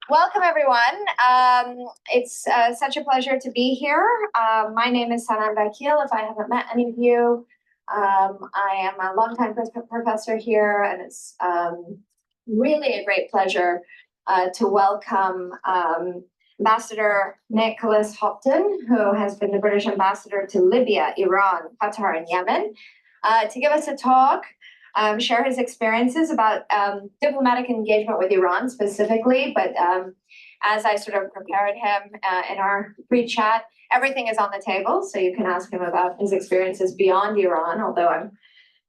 Welcome, everyone. It's such a pleasure to be here. My name is Sanam Vakil. If I haven't met any of you, I am a longtime professor here, and it's really a great pleasure to welcome Ambassador Nicholas Hopton, who has been the British ambassador to Libya, Iran, Qatar, and Yemen, to give us a talk. Share his experiences about diplomatic engagement with Iran specifically, but as I sort of prepared him in our pre-chat, everything is on the table, so you can ask him about his experiences beyond Iran, although I'm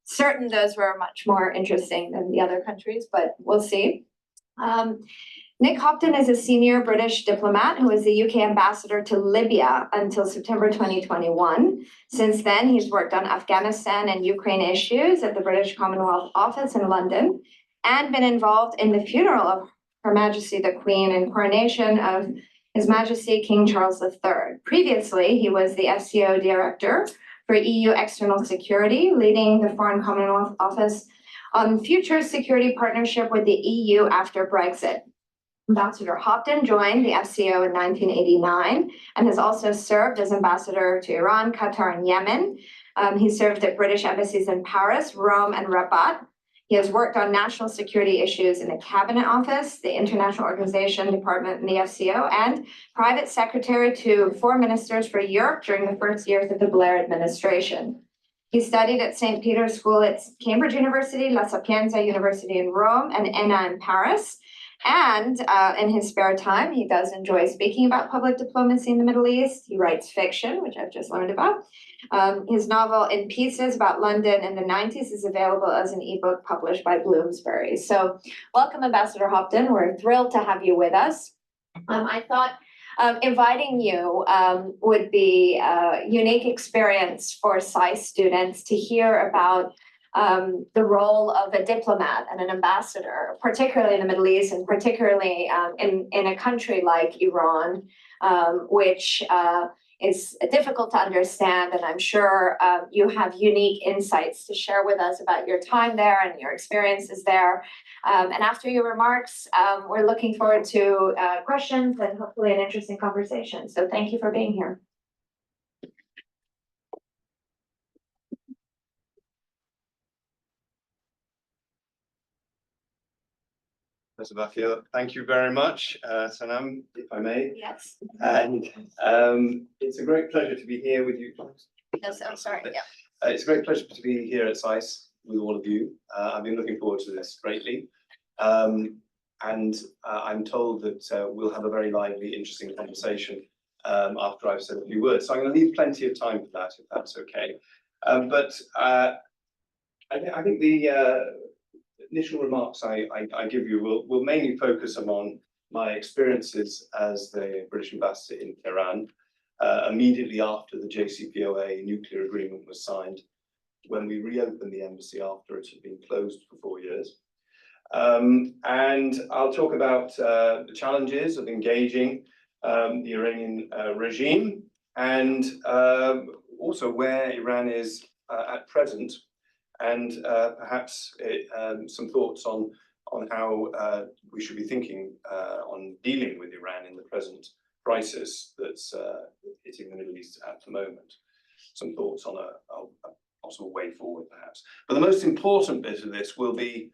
certain those were much more interesting than the other countries, but we'll see. Nick Hopton is a senior British diplomat who was the UK ambassador to Libya until September 2021. Since then, he's worked on Afghanistan and Ukraine issues at the British Commonwealth Office in London and been involved in the funeral of Her Majesty the Queen and coronation of His Majesty King Charles III. Previously, he was the FCO director for EU external security, leading the Foreign Commonwealth Office on future security partnership with the EU after Brexit. Ambassador Hopton joined the FCO in 1989 and has also served as ambassador to Iran, Qatar, and Yemen. He served at British embassies in Paris, Rome, and Rabat. He has worked on national security issues in the Cabinet Office, the International Organization Department in the FCO, and private secretary to 4 ministers for Europe during the first years of the Blair administration. He studied at St. Peter's School at Cambridge University, La Sapienza University in Rome, and ENA in Paris. And in his spare time, he does enjoy speaking about public diplomacy in the Middle East. He writes fiction, which I've just learned about. His novel In Pieces about London in the 90s is available as an ebook published by Bloomsbury. So welcome, Ambassador Hopton. We're thrilled to have you with us. I thought inviting you would be a unique experience for SAIS students to hear about the role of a diplomat and an ambassador, particularly in the Middle East and particularly in a country like Iran, which is difficult to understand. And I'm sure you have unique insights to share with us about your time there and your experiences there. And after your remarks, we're looking forward to questions and hopefully an interesting conversation. So thank you for being here. Professor Vakil, thank you very much, Sanam, if I may. Yes. And it's a great pleasure to be here with you. Yes, I'm sorry. Yeah. It's a great pleasure to be here at SAIS with all of you. I've been looking forward to this greatly. And I'm told that we'll have a very lively, interesting conversation after I've said a few words. So I'm going to leave plenty of time for that, if that's okay. But I think the initial remarks I give you will mainly focus on my experiences as the British ambassador in Tehran immediately after the JCPOA nuclear agreement was signed, when we reopened the embassy after it had been closed for 4 years. And I'll talk about the challenges of engaging the Iranian regime and also where Iran is at present, and perhaps some thoughts on how we should be thinking on dealing with Iran in the present crisis that's hitting the Middle East at the moment. Some thoughts on a possible way forward, perhaps. But the most important bit of this will be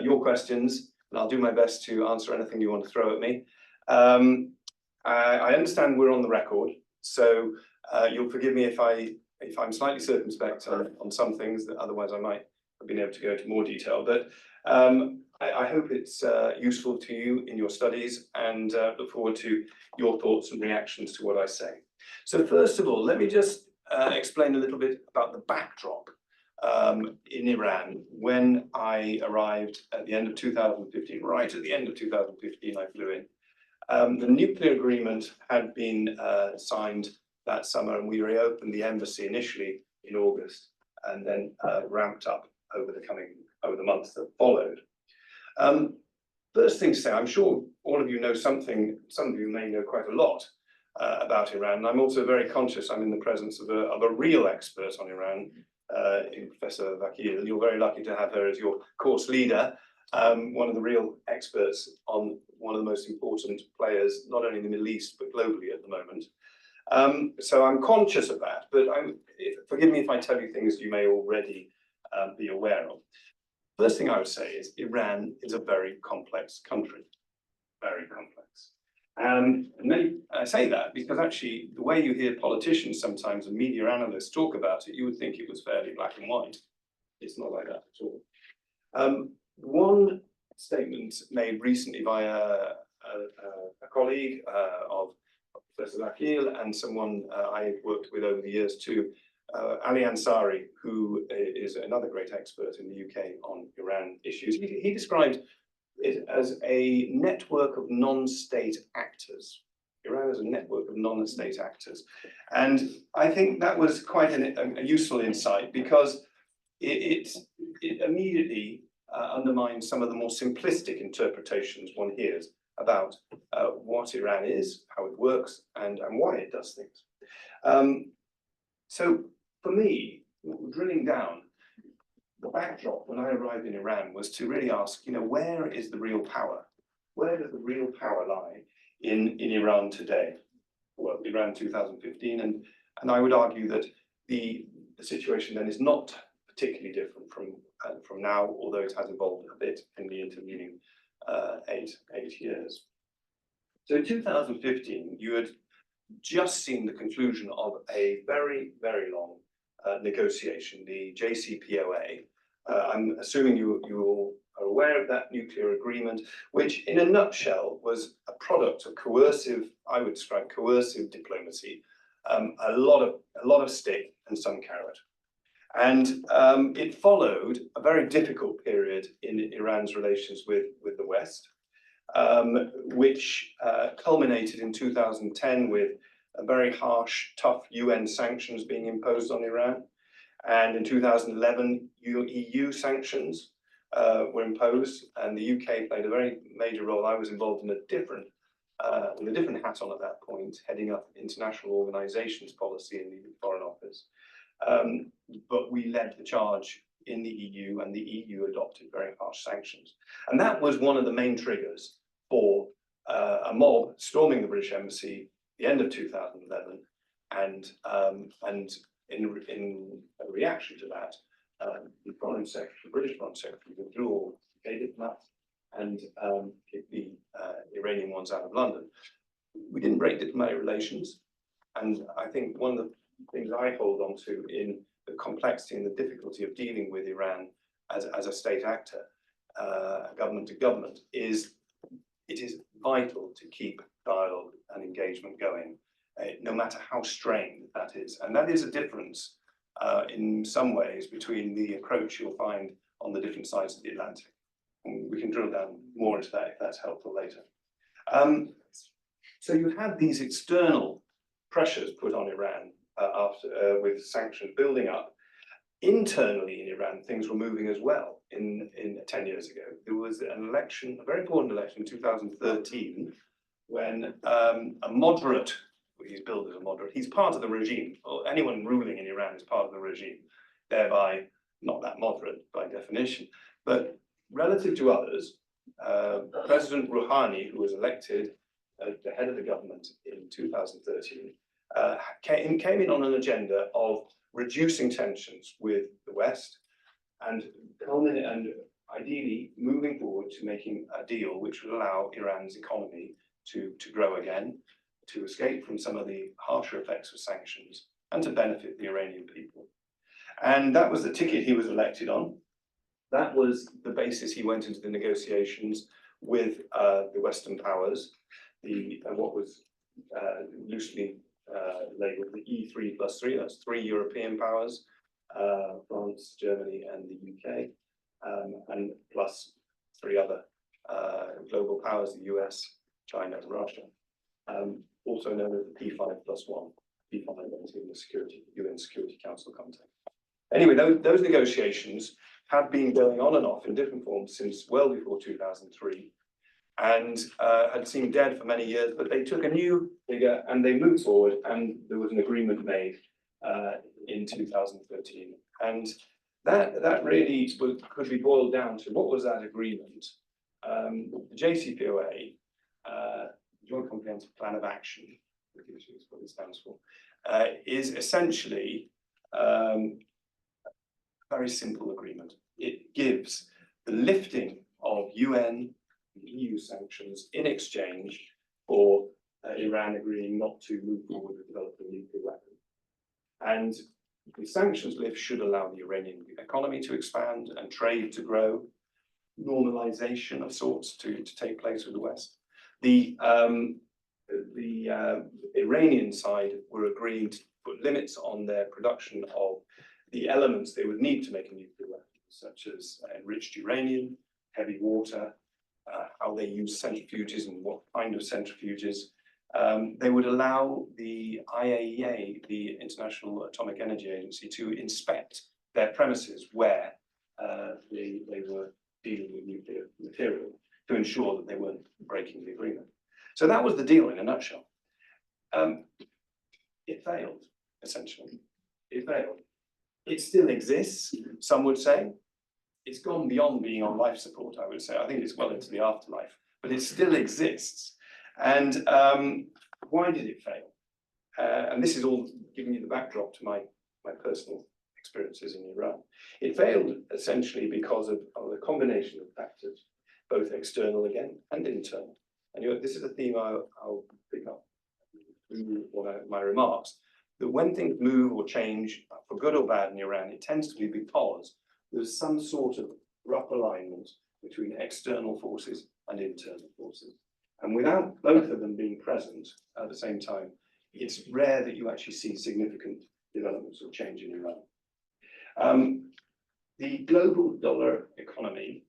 your questions, and I'll do my best to answer anything you want to throw at me. I understand we're on the record, so you'll forgive me if I'm slightly circumspect on some things that otherwise I might have been able to go into more detail. But I hope it's useful to you in your studies, and look forward to your thoughts and reactions to what I say. So first of all, let me just explain a little bit about the backdrop in Iran. When I arrived at the end of 2015, right at the end of 2015, I flew in. The nuclear agreement had been signed that summer, and we reopened the embassy initially in August, and then ramped up over the months that followed. First thing to say, I'm sure all of you know something. Some of you may know quite a lot about Iran. And I'm also very conscious I'm in the presence of a real expert on Iran, in Professor Vakil, and you're very lucky to have her as your course leader, one of the real experts on one of the most important players, not only in the Middle East, but globally at the moment. So I'm conscious of that, but forgive me if I tell you things you may already be aware of. First thing I would say is Iran is a very complex country, very complex. And I say that because actually the way you hear politicians sometimes and media analysts talk about it, you would think it was fairly black and white. It's not like that at all. One statement made recently by a colleague of Professor Vakil and someone I've worked with over the years too, Ali Ansari, who is another great expert in the UK on Iran issues. He described it as a network of non-state actors. Iran is a network of non-state actors. And I think that was quite a useful insight because it immediately undermines some of the more simplistic interpretations one hears about what Iran is, how it works, and why it does things. So for me, drilling down, the backdrop when I arrived in Iran was to really ask, where is the real power? Where does the real power lie in Iran today? Well, Iran 2015, and I would argue that the situation then is not particularly different from now, although it has evolved a bit in the intervening 8 years. So in 2015, you had just seen the conclusion of a very, very long negotiation, the JCPOA. I'm assuming you all are aware of that nuclear agreement, which in a nutshell was a product of coercive, I would describe coercive diplomacy, a lot of stick and some carrot. And it followed a very difficult period in Iran's relations with the West, which culminated in 2010 with a very harsh, tough UN sanctions being imposed on Iran. And in 2011, EU sanctions were imposed, and the UK played a very major role. I was involved in with a different hat on at that point, heading up international organizations policy in the Foreign Office. But we led the charge in the EU, and the EU adopted very harsh sanctions. And that was one of the main triggers for a mob storming the British Embassy at the end of 2011, and in a reaction to that, the British Foreign Secretary withdrew all UK diplomats and kicked the Iranian ones out of London. We didn't break diplomatic relations, and I think one of the things I hold on to in the complexity and the difficulty of dealing with Iran as a state actor, government to government, is it is vital to keep dialogue and engagement going, no matter how strained that is. And that is a difference in some ways between the approach you'll find on the different sides of the Atlantic. And we can drill down more into that if that's helpful later. So you had these external pressures put on Iran after with sanctions building up. Internally in Iran, things were moving as well. In 10 years ago, there was an election, a very important election in 2013, when a moderate, he's billed as a moderate, he's part of the regime, or anyone ruling in Iran is part of the regime, thereby not that moderate by definition. But relative to others, President Rouhani, who was elected as the head of the government in 2013, came in on an agenda of reducing tensions with the West and ideally moving forward to making a deal which would allow Iran's economy to grow again, to escape from some of the harsher effects of sanctions, and to benefit the Iranian people. And that was the ticket he was elected on. That was the basis he went into the negotiations with the Western powers, what was loosely labeled the E3+3, that's 3 European powers, France, Germany, and the UK, and plus 3 other global powers, the US, China, and Russia, also known as the P5+1, P5 in the UN Security Council context. Anyway, those negotiations had been going on and off in different forms since well before 2003, and had seemed dead for many years, but they took a new figure and they moved forward, and there was an agreement made in 2013. And that really could be boiled down to what was that agreement? The JCPOA Joint Comprehensive Plan of Action, which is what it stands for, is essentially a very simple agreement. It gives the lifting of UN and EU sanctions in exchange for Iran agreeing not to move forward with developing a nuclear weapon. And the sanctions lift should allow the Iranian economy to expand and trade to grow, normalization of sorts to take place with the West. The Iranian side were agreeing to put limits on their production of the elements they would need to make a nuclear weapon, such as enriched uranium, heavy water, how they use centrifuges and what kind of centrifuges. They would allow the IAEA, the International Atomic Energy Agency, to inspect their premises where they were dealing with nuclear material to ensure that they weren't breaking the agreement. So that was the deal in a nutshell. It failed, essentially. It failed. It still exists, some would say. It's gone beyond being on life support, I would say. I think it's well into the afterlife, but it still exists. And why did it fail? And this is all giving you the backdrop to my personal experiences in Iran. It failed essentially because of a combination of factors, both external again and internal. And this is a theme I'll pick up through my remarks, that when things move or change, for good or bad in Iran, it tends to be because there's some sort of rough alignment between external forces and internal forces. And without both of them being present at the same time, it's rare that you actually see significant developments or change in Iran. The global dollar economy,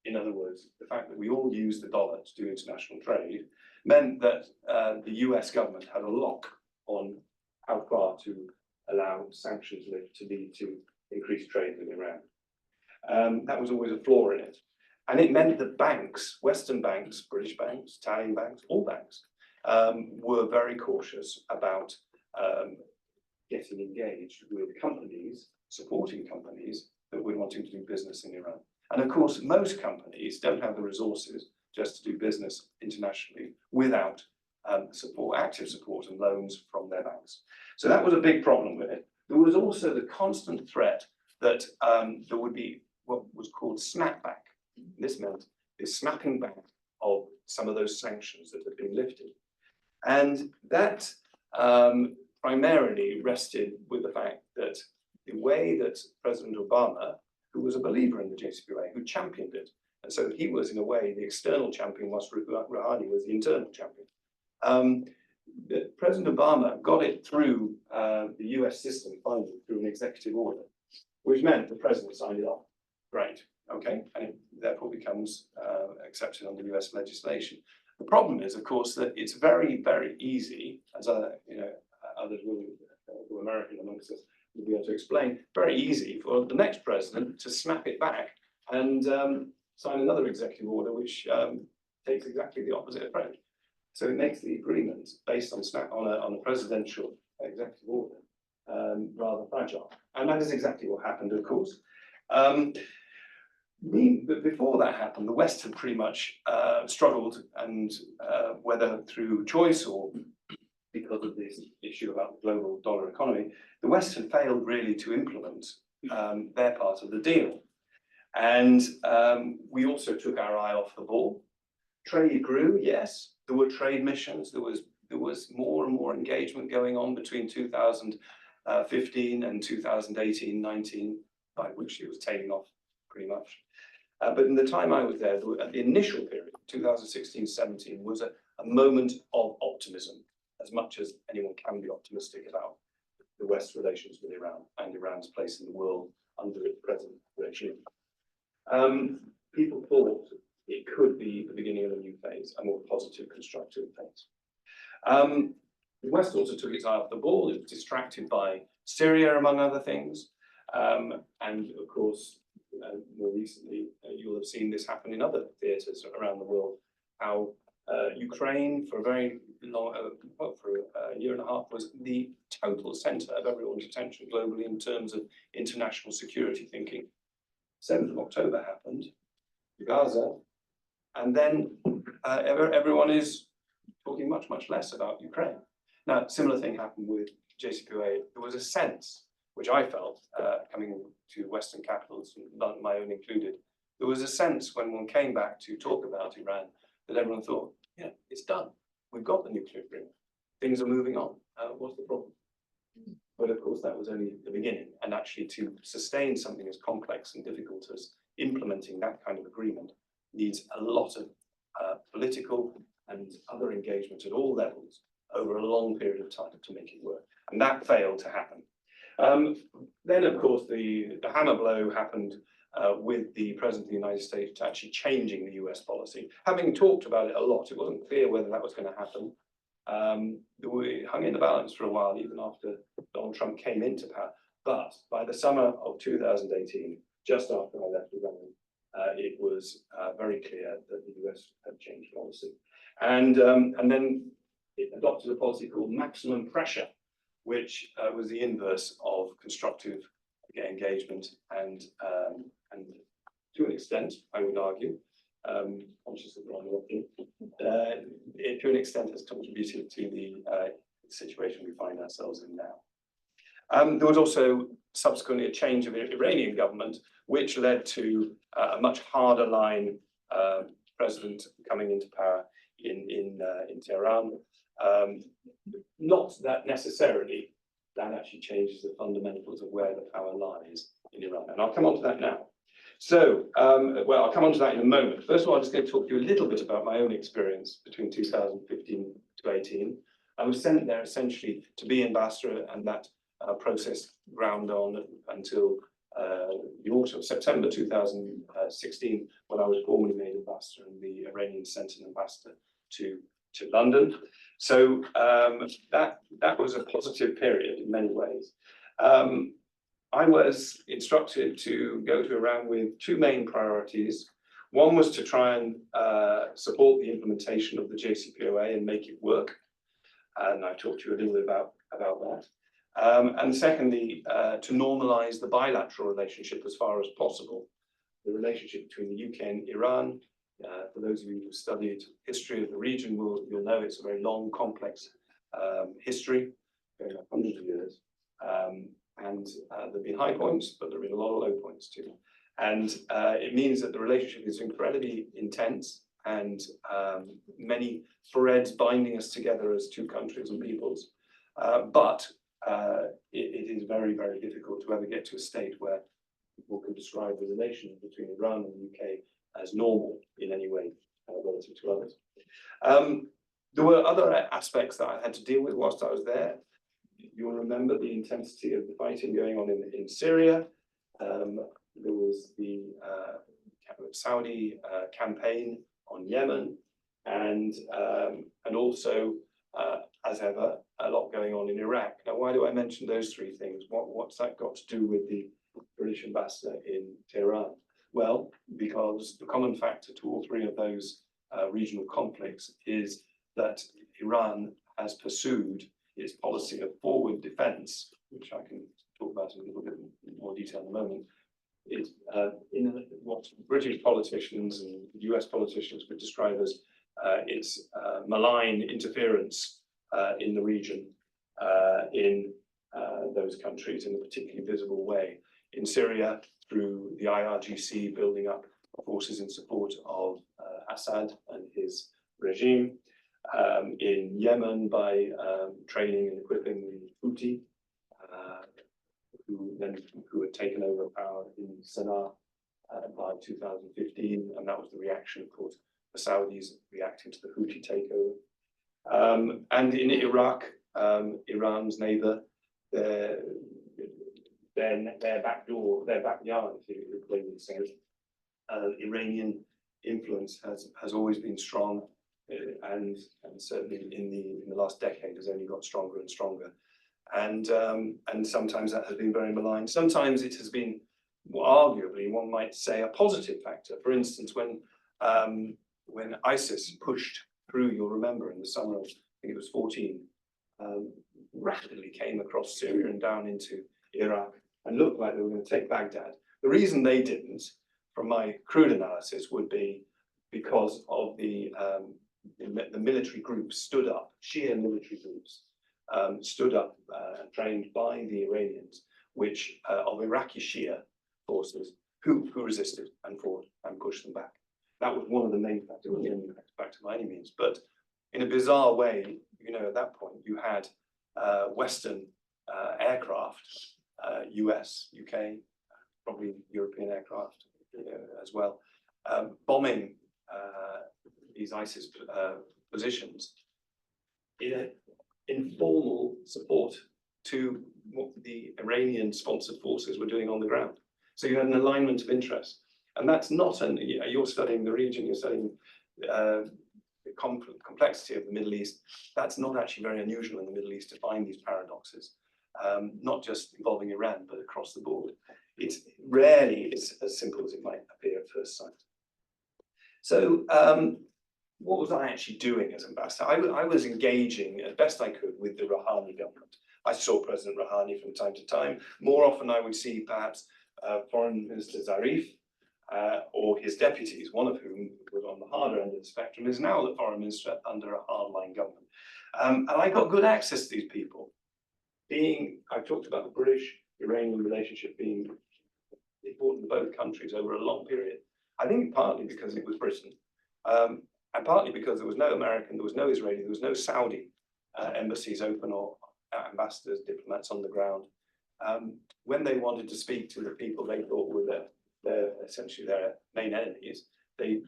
in other words, the fact that we all use the dollar to do international trade, meant that the US government had a lock on how far to allow sanctions lift to lead to increased trade with Iran. That was always a flaw in it. And it meant that banks, Western banks, British banks, Italian banks, all banks, were very cautious about getting engaged with companies, supporting companies that were wanting to do business in Iran. And of course, most companies don't have the resources just to do business internationally without support, active support and loans from their banks. So that was a big problem with it. There was also the constant threat that there would be what was called snapback. This meant the snapping back of some of those sanctions that had been lifted. And that primarily rested with the fact that the way that President Obama, who was a believer in the JCPOA, who championed it, and so he was, in a way, the external champion, whilst Rouhani was the internal champion. President Obama got it through the US system, finally, through an executive order, which meant the president signed it off. Great, okay, and it therefore becomes accepted under US legislation. The problem is, of course, that it's very, very easy, as others who are American amongst us will be able to explain, very easy for the next president to snap it back and sign another executive order which takes exactly the opposite approach. So it makes the agreement based on a presidential executive order rather fragile. And that is exactly what happened, of course. But before that happened, the West had pretty much struggled, and whether through choice or because of this issue about the global dollar economy, the West had failed really to implement their part of the deal. And we also took our eye off the ball. Trade grew, yes. There were trade missions. There was more and more engagement going on between 2015 and 2018-19, by which it was tailing off pretty much. But in the time I was there, at the initial period, 2016-17, was a moment of optimism, as much as anyone can be optimistic about the West's relations with Iran and Iran's place in the world under its present regime. People thought it could be the beginning of a new phase, a more positive, constructive phase. The West also took its eye off the ball. It was distracted by Syria, among other things. And of course, more recently, you'll have seen this happen in other theatres around the world, how Ukraine, for a very long, for a year and a half, was the total centre of everyone's attention globally in terms of international security thinking. 7th of October happened, Gaza, And then everyone is talking much, much less about Ukraine. Now, similar thing happened with JCPOA. There was a sense, which I felt coming to Western capitals, my own included, there was a sense when one came back to talk about Iran that everyone thought, yeah, it's done. We've got the nuclear agreement. Things are moving on. What's the problem? But of course, that was only the beginning. And actually to sustain something as complex and difficult as implementing that kind of agreement needs a lot of political and other engagement at all levels over a long period of time to make it work. And that failed to happen. Then, of course, the hammer blow happened with the President of the United States actually changing the US policy. Having talked about it a lot, it wasn't clear whether that was going to happen. We hung in the balance for a while, even after Donald Trump came into power. But by the summer of 2018, just after I left Iran, it was very clear that the US had changed policy. And then it adopted a policy called maximum pressure, which was the inverse of constructive engagement and to an extent, I would argue, conscious of wrong looking, to an extent has contributed to the situation we find ourselves in now. There was also subsequently a change of the Iranian government, which led to a much harder line president coming into power in Tehran. Not that necessarily that actually changes the fundamentals of where the power lies in Iran. And I'll come on to that now. So, well, I'll come on to that in a moment. First of all, I'm just going to talk to you a little bit about my own experience between 2015 to 18. I was sent there essentially to be ambassador, and that process ground on until the autumn, September 2016, when I was formally made ambassador and the Iranian sent an ambassador to London. So that was a positive period in many ways. I was instructed to go to Iran with two main priorities. One was to try and support the implementation of the JCPOA and make it work. And I talked to you a little bit about that. And secondly, to normalize the bilateral relationship as far as possible. The relationship between the UK and Iran, for those of you who studied history of the region, you'll know it's a very long, complex history, going back hundreds of years. And there have been high points, but there have been a lot of low points too. And it means that the relationship is incredibly intense and many threads binding us together as two countries and peoples. But it is very, very difficult to ever get to a state where people can describe the relations between Iran and the UK as normal in any way relative to others. There were other aspects that I had to deal with whilst I was there. You'll remember the intensity of the fighting going on in Syria. There was the Saudi campaign on Yemen, and also, as ever, a lot going on in Iraq. Now, why do I mention those three things? What's that got to do with the British ambassador in Tehran? Well, because the common factor to all three of those regional conflicts is that Iran has pursued its policy of forward defense, which I can talk about in a little bit more detail in a moment. It's in what British politicians and US politicians would describe as its malign interference in the region, in those countries in a particularly visible way. In Syria, through the IRGC building up forces in support of Assad and his regime. In Yemen, by training and equipping the Houthi, who had taken over power in Sana'a by 2015, and that was the reaction, of course, the Saudis reacting to the Houthi takeover. And in Iraq, Iran's neighbor, their backdoor, their backyard, if you would say, Iranian influence has always been strong, and certainly in the last decade has only got stronger and stronger. And sometimes that has been very malign. Sometimes it has been, arguably, one might say, a positive factor. For instance, when ISIS pushed through, you'll remember, in the summer of, I think it was 14, rapidly came across Syria and down into Iraq and looked like they were going to take Baghdad. The reason they didn't, from my crude analysis, would be because of the military groups stood up, Shia military groups stood up, trained by the Iranians, which of Iraqi Shia forces who resisted and fought and pushed them back. That was one of the main factors, it wasn't the only factor by any means, but in a bizarre way, at that point you had Western aircraft, US, UK, probably European aircraft as well, bombing these ISIS positions in an informal support to what the Iranian-sponsored forces were doing on the ground. So you had an alignment of interest. And that's not, you're studying the region, you're studying the complexity of the Middle East. That's not actually very unusual in the Middle East to find these paradoxes, not just involving Iran, but across the board. It's rarely as simple as it might appear at first sight. So what was I actually doing as ambassador? I was engaging as best I could with the Rouhani government. I saw President Rouhani from time to time. More often I would see perhaps Foreign Minister Zarif or his deputies, one of whom was on the harder end of the spectrum, is now the foreign minister under a hardline government. And I got good access to these people. I've talked about the British-Iranian relationship being important to both countries over a long period. I think partly because it was Britain, and partly because there was no American, there was no Israeli, there was no Saudi embassies open or ambassadors, diplomats on the ground. When they wanted to speak to the people they thought were essentially their main enemies, the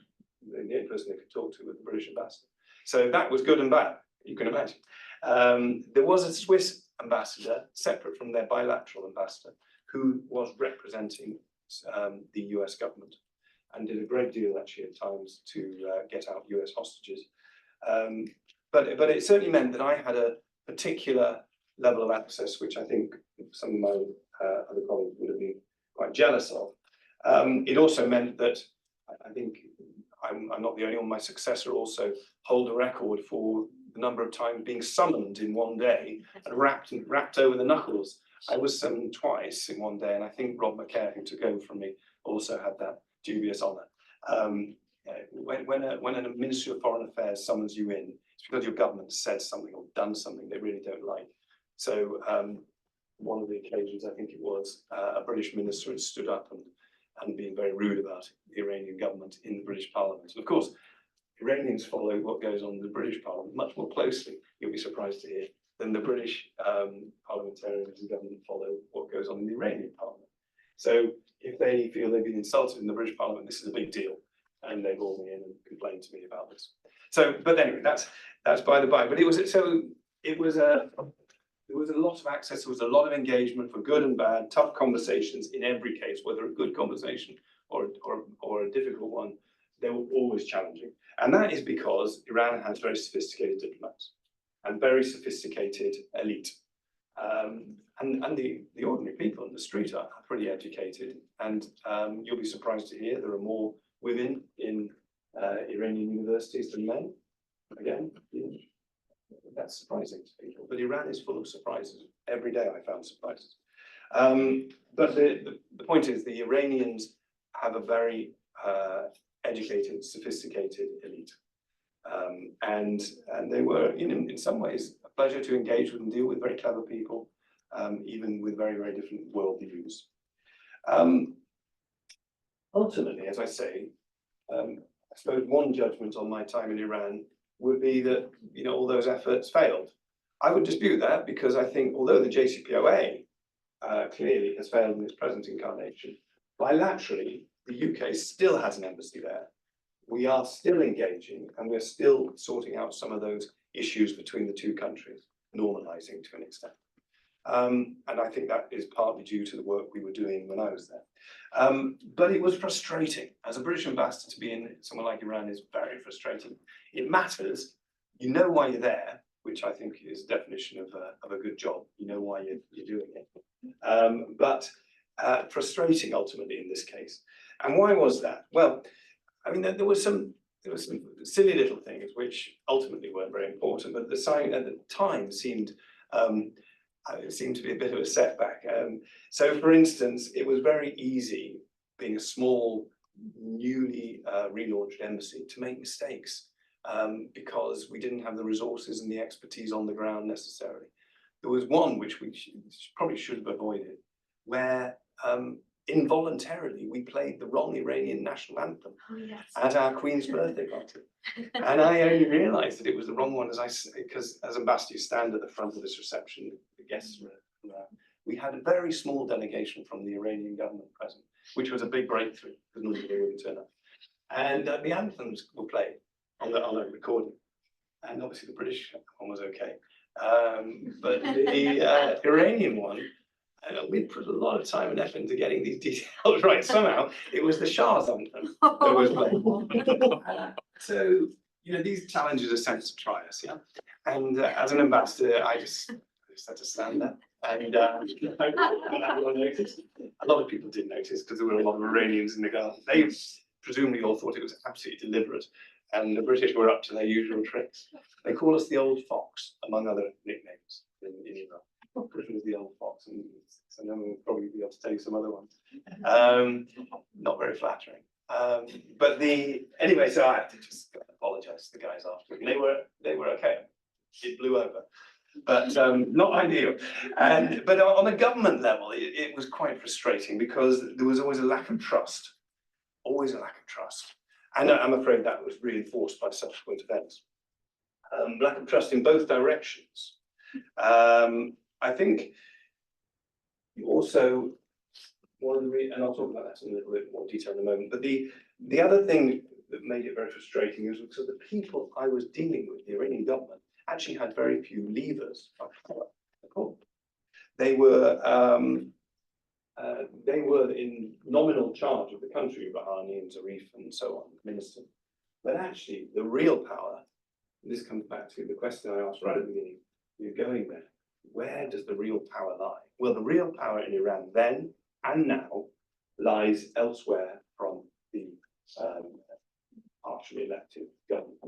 only person they could talk to was the British ambassador. So that was good and bad, you can imagine. There was a Swiss ambassador, separate from their bilateral ambassador, who was representing the US government and did a great deal actually at times to get out US hostages. But it certainly meant that I had a particular level of access, which I think some of my other colleagues would have been quite jealous of. It also meant that I think I'm not the only one, my successor also hold a record for the number of times being summoned in one day and wrapped over the knuckles. I was summoned twice in one day, and I think Rob McCare, who took over from me, also had that dubious honour. When a Ministry of Foreign Affairs summons you in, it's because your government said something or done something they really don't like. So one of the occasions, I think it was, a British minister had stood up and been very rude about the Iranian government in the British Parliament. And of course, Iranians follow what goes on in the British Parliament much more closely, you'll be surprised to hear, than the British parliamentarians and government follow what goes on in the Iranian Parliament. So if they feel they've been insulted in the British Parliament, this is a big deal. And they call me in and complain to me about this. So, but anyway, that's by the by. But there was a lot of access, there was a lot of engagement for good and bad, tough conversations in every case, whether a good conversation or a difficult one, they were always challenging. And that is because Iran has very sophisticated diplomats and very sophisticated elite. And the ordinary people on the street are pretty educated. And you'll be surprised to hear there are more women in Iranian universities than men. Again, that's surprising to people. But Iran is full of surprises. Every day I found surprises. But the point is the Iranians have a very educated, sophisticated elite. And they were, in some ways, a pleasure to engage with and deal with, very clever people, even with very, very different worldviews. Ultimately, as I say, I suppose one judgment on my time in Iran would be that all those efforts failed. I would dispute that because I think although the JCPOA clearly has failed in its present incarnation, bilaterally the UK still has an embassy there. We are still engaging and we're still sorting out some of those issues between the two countries, normalizing to an extent. And I think that is partly due to the work we were doing when I was there. But it was frustrating. As a British ambassador, to be in somewhere like Iran is very frustrating. It matters. You know why you're there, which I think is the definition of a good job. You know why you're doing it. But frustrating ultimately in this case. And why was that? Well, I mean, there were some silly little things which ultimately weren't very important, but the sign at the time seemed to be a bit of a setback. So, for instance, it was very easy, being a small newly relaunched embassy to make mistakes because we didn't have the resources and the expertise on the ground necessarily. There was one which we probably should have avoided, where involuntarily we played the wrong Iranian national anthem at our Queen's birthday party. And I only realized that it was the wrong one because as ambassador you stand at the front of this reception, the guests were we had a very small delegation from the Iranian government present, which was a big breakthrough because nobody wouldn't turn up. And the anthems were played on a recording. And obviously the British one was okay. But the Iranian one, we put a lot of time and effort into getting these details right. Somehow it was the Shah's anthem that was played. So, these challenges are sent to try us, yeah? And as an ambassador, I just had to stand there. And everyone noticed. A lot of people did notice because there were a lot of Iranians in the garden. They presumably all thought it was absolutely deliberate. And the British were up to their usual tricks. They call us the old fox, among other nicknames in Iran. Britain is the old fox, and so then we'll probably be able to tell you some other ones. Not very flattering. But anyway, so I had to just apologize to the guys after. And they were okay. It blew over. But not ideal. But on a government level, it was quite frustrating because there was always a lack of trust. Always a lack of trust. And I'm afraid that was reinforced by subsequent events. Lack of trust in both directions. I think also one of the and I'll talk about that in a little bit more detail in a moment. But the other thing that made it very frustrating is because the people I was dealing with, the Iranian government, actually had very few levers of power at all. They were in nominal charge of the country, Rouhani and Zarif and so on, minister. But actually, the real power, and this comes back to the question I asked right at the beginning, you're going there. Where does the real power lie? Well, the real power in Iran then and now lies elsewhere from the partially elected government.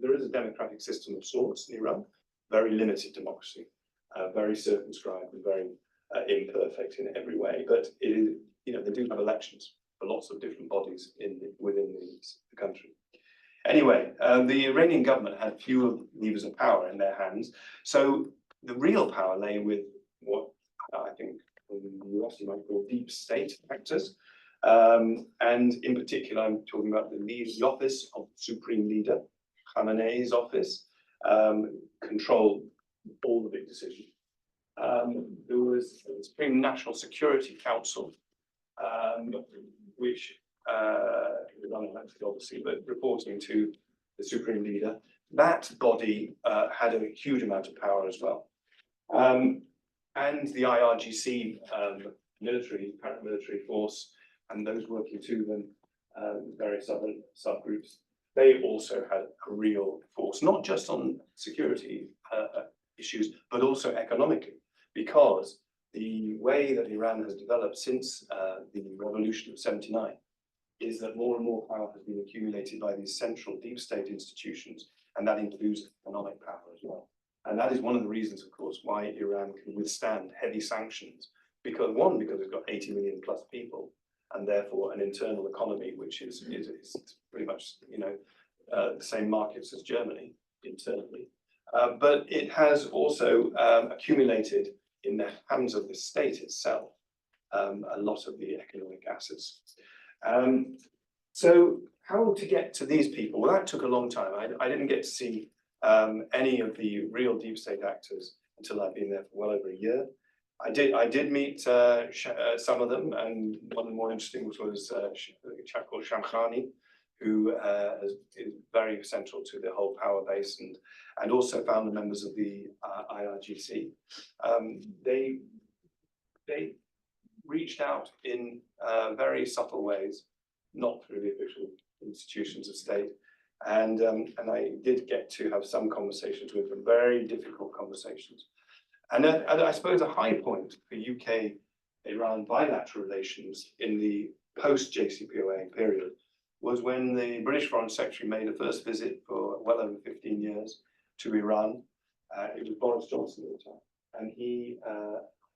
There is a democratic system of sorts in Iran, very limited democracy, very circumscribed and very imperfect in every way. But it is, they do have elections for lots of different bodies within the country. Anyway, the Iranian government had fewer levers of power in their hands. So the real power lay with what I think in the US you might call deep state actors. And in particular, I'm talking about the office of the Supreme Leader, Khamenei's office, controlled all the big decisions. There was the Supreme National Security Council, which was unelected, obviously, but reporting to the Supreme Leader. That body had a huge amount of power as well. And the IRGC paramilitary force, and those working to them, various other subgroups, they also had a real force, not just on security issues, but also economically, because the way that Iran has developed since the revolution of '79 is that more and more power has been accumulated by these central deep state institutions, and that includes economic power as well. And that is one of the reasons, of course, why Iran can withstand heavy sanctions, because it's got 80 million plus people, and therefore an internal economy which is pretty much the same markets as Germany internally. But it has also accumulated in the hands of the state itself a lot of the economic assets. So how to get to these people? Well, that took a long time. I didn't get to see any of the real deep state actors until I've been there for well over a year. I did meet some of them, and one of the more interesting was a chap called Shamkhani, who is very central to the whole power base, and also founder members of the IRGC. They reached out in very subtle ways, not through the official institutions of state, and I did get to have some conversations with them, very difficult conversations. And I suppose a high point for UK-Iran bilateral relations in the post-JCPOA period was when the British Foreign Secretary made a first visit for well over 15 years to Iran. It was Boris Johnson at the time, and he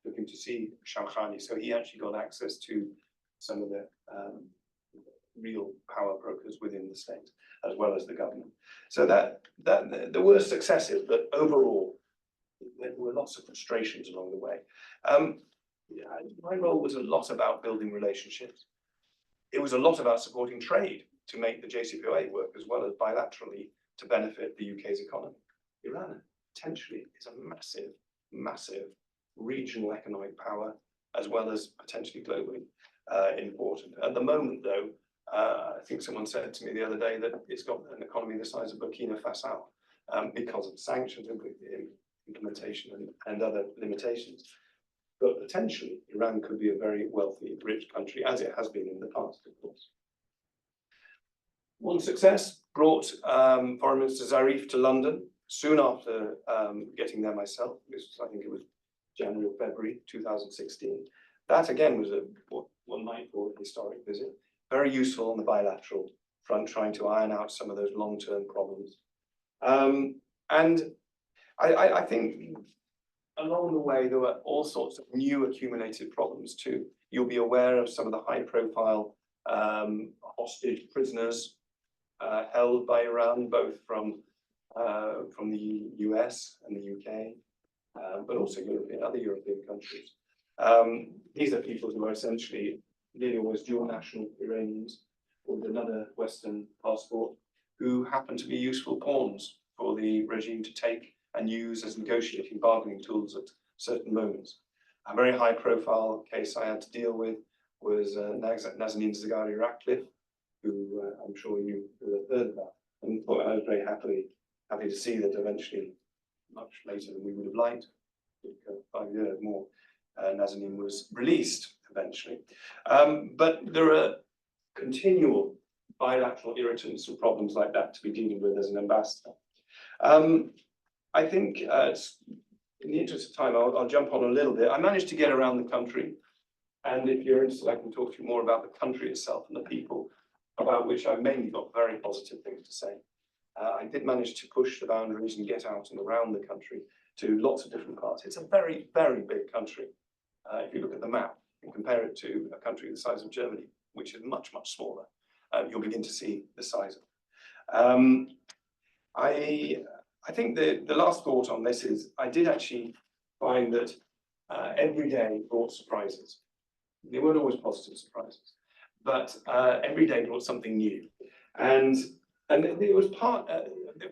looking to see Shamkhani, so he actually got access to some of the real power brokers within the state, as well as the government. So that there were successes, but overall, there were lots of frustrations along the way. Yeah, my role was a lot about building relationships. It was a lot about supporting trade to make the JCPOA work, as well as bilaterally to benefit the UK's economy. Iran potentially is a massive, massive regional economic power, as well as potentially globally important. At the moment, though, I think someone said to me the other day that it's got an economy the size of Burkina Faso because of sanctions implementation and other limitations. But potentially, Iran could be a very wealthy, rich country, as it has been in the past, of course. One success brought Foreign Minister Zarif to London soon after getting there myself. I think it was January or February 2016. That again was what one might call a historic visit. Very useful on the bilateral front, trying to iron out some of those long-term problems. And I think along the way, there were all sorts of new accumulated problems too. You'll be aware of some of the high-profile hostage prisoners held by Iran, both from the US and the UK, but also other European countries. These are people who are essentially nearly always dual national Iranians with another Western passport, who happen to be useful pawns for the regime to take and use as negotiating bargaining tools at certain moments. A very high profile case I had to deal with was Nazanin Zaghari Ratcliffe, who I'm sure you will have heard about. And I was very happy to see that eventually, much later than we would have liked, 5 years more, Nazanin was released eventually. But there are continual bilateral irritants and problems like that to be dealing with as an ambassador. I think in the interest of time, I'll jump on a little bit. I managed to get around the country, and if you're interested, I can talk to you more about the country itself and the people, about which I've mainly got very positive things to say. I did manage to push the boundaries and get out and around the country to lots of different parts. It's a very, very big country. If you look at the map and compare it to a country the size of Germany, which is much, much smaller, you'll begin to see the size of it. I think the last thought on this is I did actually find that every day brought surprises. They weren't always positive surprises, but every day brought something new. And it was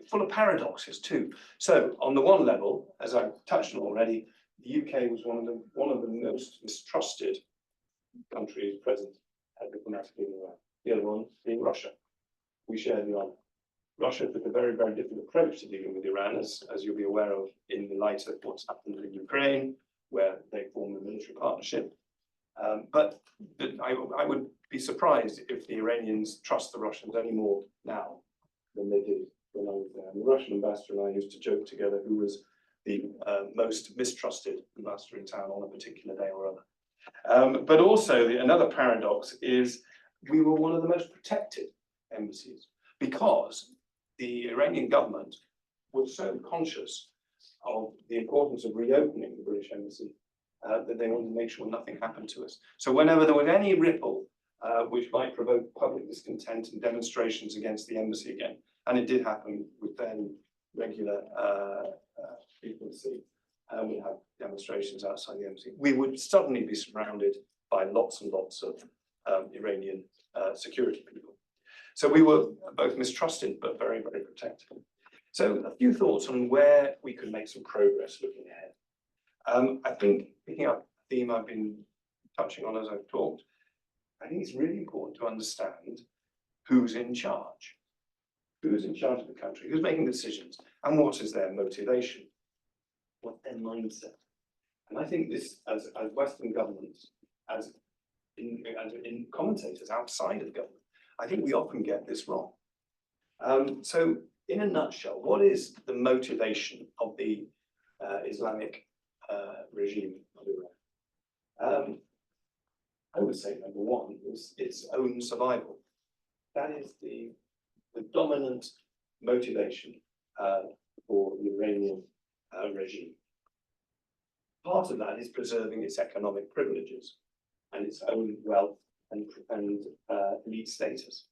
full of paradoxes too. So on the one level, as I've touched on already, the UK was one of the most mistrusted countries present diplomatically in the world. The other one being Russia. We share the honour. Russia took a very, very different approach to dealing with Iran, as you'll be aware of in the light of what's happened in Ukraine, where they formed a military partnership. But I would be surprised if the Iranians trust the Russians any more now than they did when I was there. And the Russian ambassador and I used to joke together who was the most mistrusted ambassador in town on a particular day or other. But also another paradox is we were one of the most protected embassies because the Iranian government was so conscious of the importance of reopening the British embassy that they wanted to make sure nothing happened to us. So whenever there was any ripple which might provoke public discontent and demonstrations against the embassy again, and it did happen with fairly regular frequency, we had demonstrations outside the embassy, we would suddenly be surrounded by lots and lots of Iranian security people. So we were both mistrusted, but very, very protected. So a few thoughts on where we could make some progress looking ahead. I think picking up a theme I've been touching on as I've talked, I think it's really important to understand who's in charge. Who's in charge of the country? Who's making decisions? And what is their motivation? What's their mindset? And I think this, as Western governments, as in commentators outside of government, I think we often get this wrong. So in a nutshell, what is the motivation of the Islamic regime of Iran? I would say number one is its own survival. That is the dominant motivation for the Iranian regime. Part of that is preserving its economic privileges and its own wealth and elite status.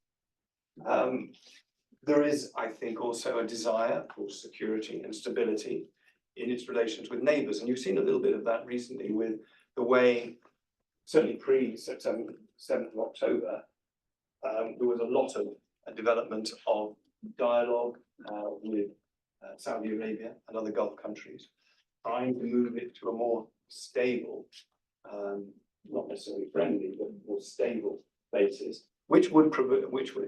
There is, I think, also a desire for security and stability in its relations with neighbours, and you've seen a little bit of that recently with the way, certainly pre-September 7th of October, there was a lot of development of dialogue with Saudi Arabia and other Gulf countries, trying to move it to a more stable, not necessarily friendly, but more stable basis, which would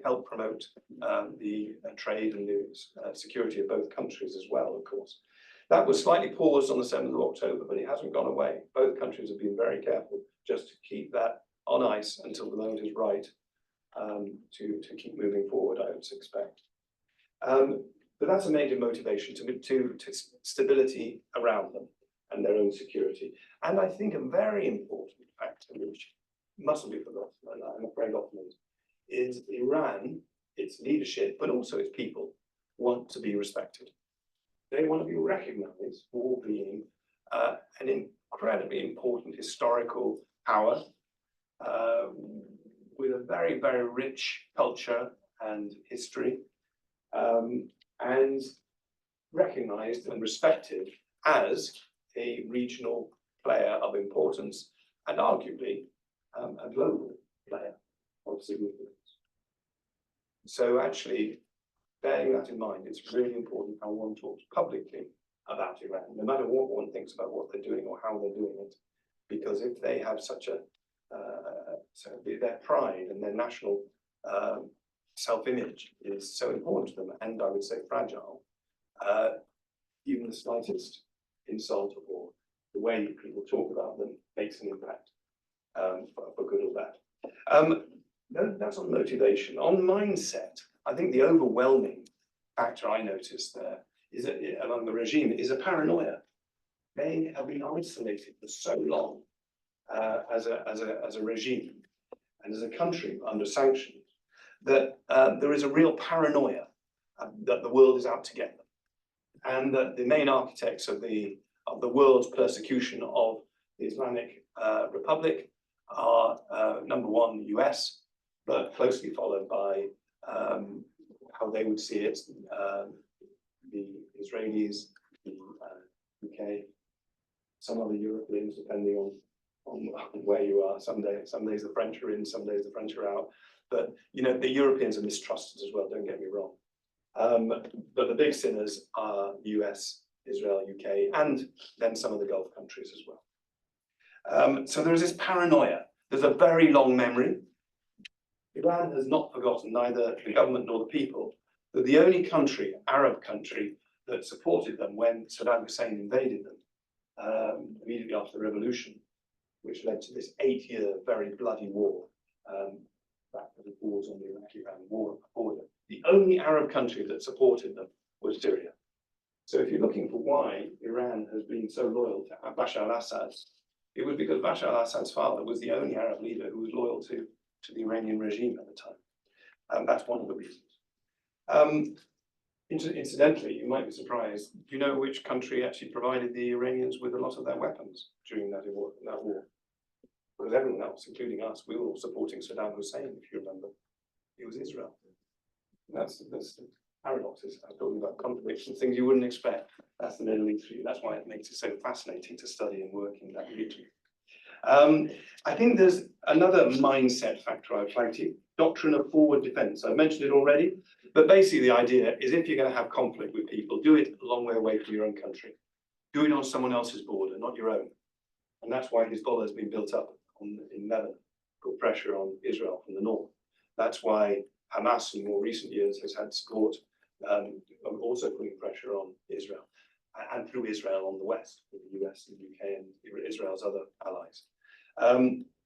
help promote the trade and the security of both countries as well, of course. That was slightly paused on the 7th of October, but it hasn't gone away. Both countries have been very careful just to keep that on ice until the moment is right to keep moving forward, I would expect. But that's a major motivation to stability around them and their own security. And I think a very important factor, which mustn't be forgotten, and I'm afraid often is Iran, its leadership, but also its people, want to be respected. They want to be recognized for being an incredibly important historical power with a very, very rich culture and history, and recognized and respected as a regional player of importance and arguably a global player of significance. So actually, bearing that in mind, it's really important how one talks publicly about Iran, no matter what one thinks about what they're doing or how they're doing it, because if they have such a, so their pride and their national self-image is so important to them, and I would say fragile, even the slightest insult or the way people talk about them makes an impact, for good or bad. That's on motivation. On mindset, I think the overwhelming factor I noticed there is that among the regime is a paranoia. They have been isolated for so long as a regime and as a country under sanctions that there is a real paranoia that the world is out to get them, and that the main architects of the world's persecution of the Islamic Republic are number one, the US, but closely followed by how they would see it, the Israelis, the UK, some other Europeans, depending on where you are. Some days the French are in, some days the French are out. But you know, the Europeans are mistrusted as well, don't get me wrong. But the big sinners are US, Israel, UK, and then some of the Gulf countries as well. So there is this paranoia. There's a very long memory. Iran has not forgotten, neither the government nor the people, that the only country, Arab country, that supported them when Saddam Hussein invaded them immediately after the revolution, which led to this 8-year very bloody war, back to the wars on the Iraqi-Iran border. The only Arab country that supported them was Syria. So if you're looking for why Iran has been so loyal to Bashar al-Assad, it was because Bashar al-Assad's father was the only Arab leader who was loyal to the Iranian regime at the time. That's one of the reasons. Incidentally, you might be surprised, do you know which country actually provided the Iranians with a lot of their weapons during that war? Because everyone else, including us, we were all supporting Saddam Hussein, if you remember. It was Israel. And that's the paradoxes. I'm talking about contradictions, things you wouldn't expect. That's the Middle East for you. That's why it makes it so fascinating to study and work in that region. I think there's another mindset factor I've flagged to you, doctrine of forward defense. I mentioned it already, but basically the idea is if you're going to have conflict with people, do it a long way away from your own country. Do it on someone else's border, not your own. And that's why Hezbollah has been built up in Lebanon, put pressure on Israel from the north. That's why Hamas in more recent years has had support, also putting pressure on Israel, and through Israel on the west, with the US and UK and Israel's other allies.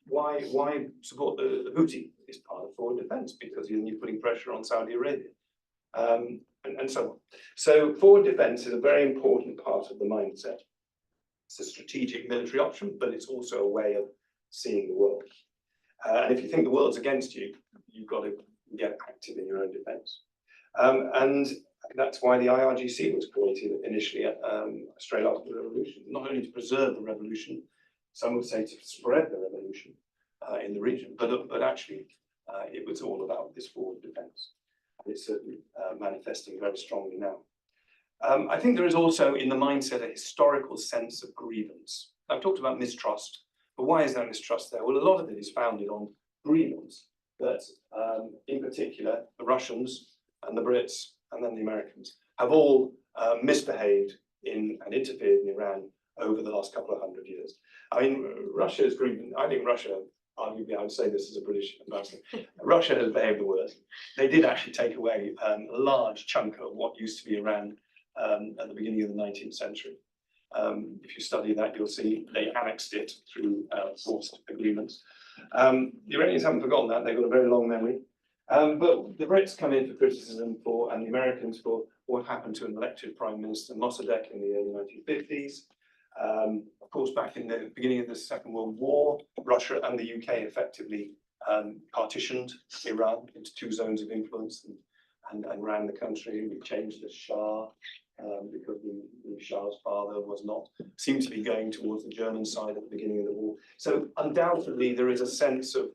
Why support the Houthi is part of forward defense, because you're putting pressure on Saudi Arabia, and so on. So forward defense is a very important part of the mindset. It's a strategic military option, but it's also a way of seeing the world. And if you think the world's against you, you've got to get active in your own defense. And that's why the IRGC was created initially straight after the revolution, not only to preserve the revolution, some would say to spread the revolution, in the region. But actually, it was all about this forward defence. And it's certainly manifesting very strongly now. I think there is also in the mindset a historical sense of grievance. I've talked about mistrust, but why is there mistrust there? Well, a lot of it is founded on grievance that, in particular, the Russians and the Brits and then the Americans have all misbehaved in and interfered in Iran over the last couple of 100 years. I mean, Russia's grievance, I think Russia, arguably, I would say this as a British ambassador, Russia has behaved the worst. They did actually take away a large chunk of what used to be Iran at the beginning of the 19th century. If you study that, you'll see they annexed it through forced agreements. The Iranians haven't forgotten that, they've got a very long memory. But the Brits come in for criticism for, and the Americans for what happened to an elected Prime Minister, Mossadegh, in the early 1950s. Of course, back in the beginning of the Second World War, Russia and the UK effectively partitioned Iran into two zones of influence and ran the country. We changed the Shah because the Shah's father seemed to be going towards the German side at the beginning of the war. So undoubtedly there is a sense of,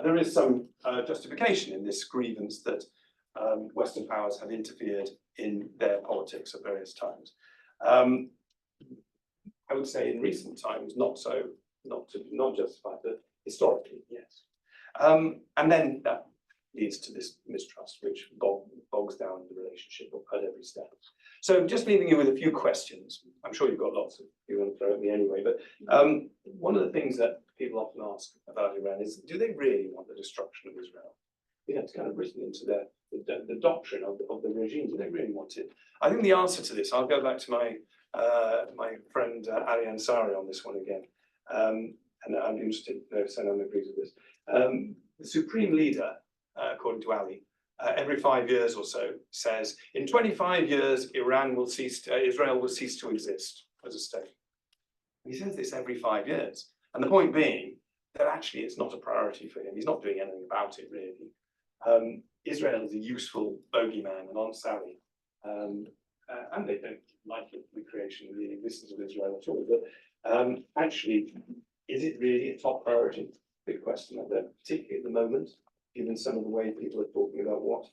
there is some justification in this grievance that Western powers have interfered in their politics at various times. I would say in recent times, not justified, but historically, yes. And then that leads to this mistrust, which bogs down the relationship at every step. So just leaving you with a few questions. I'm sure you've got lots of you want to throw at me anyway, but one of the things that people often ask about Iran is, do they really want the destruction of Israel? You know, it's kind of written into the doctrine of the regime. Do they really want it? I think the answer to this, I'll go back to my friend Ali Ansari on this one again, and I'm interested if Sanan agrees with this. The supreme leader, according to Ali, every 5 years or so says, in 25 years, Israel will cease to exist as a state. He says this every 5 years. And the point being that actually it's not a priority for him. He's not doing anything about it, really. Israel is a useful bogeyman, an on-sally, and they don't like it, the creation of the existence of Israel at all. But actually, is it really a top priority? Big question out there, particularly at the moment, given some of the way people are talking about what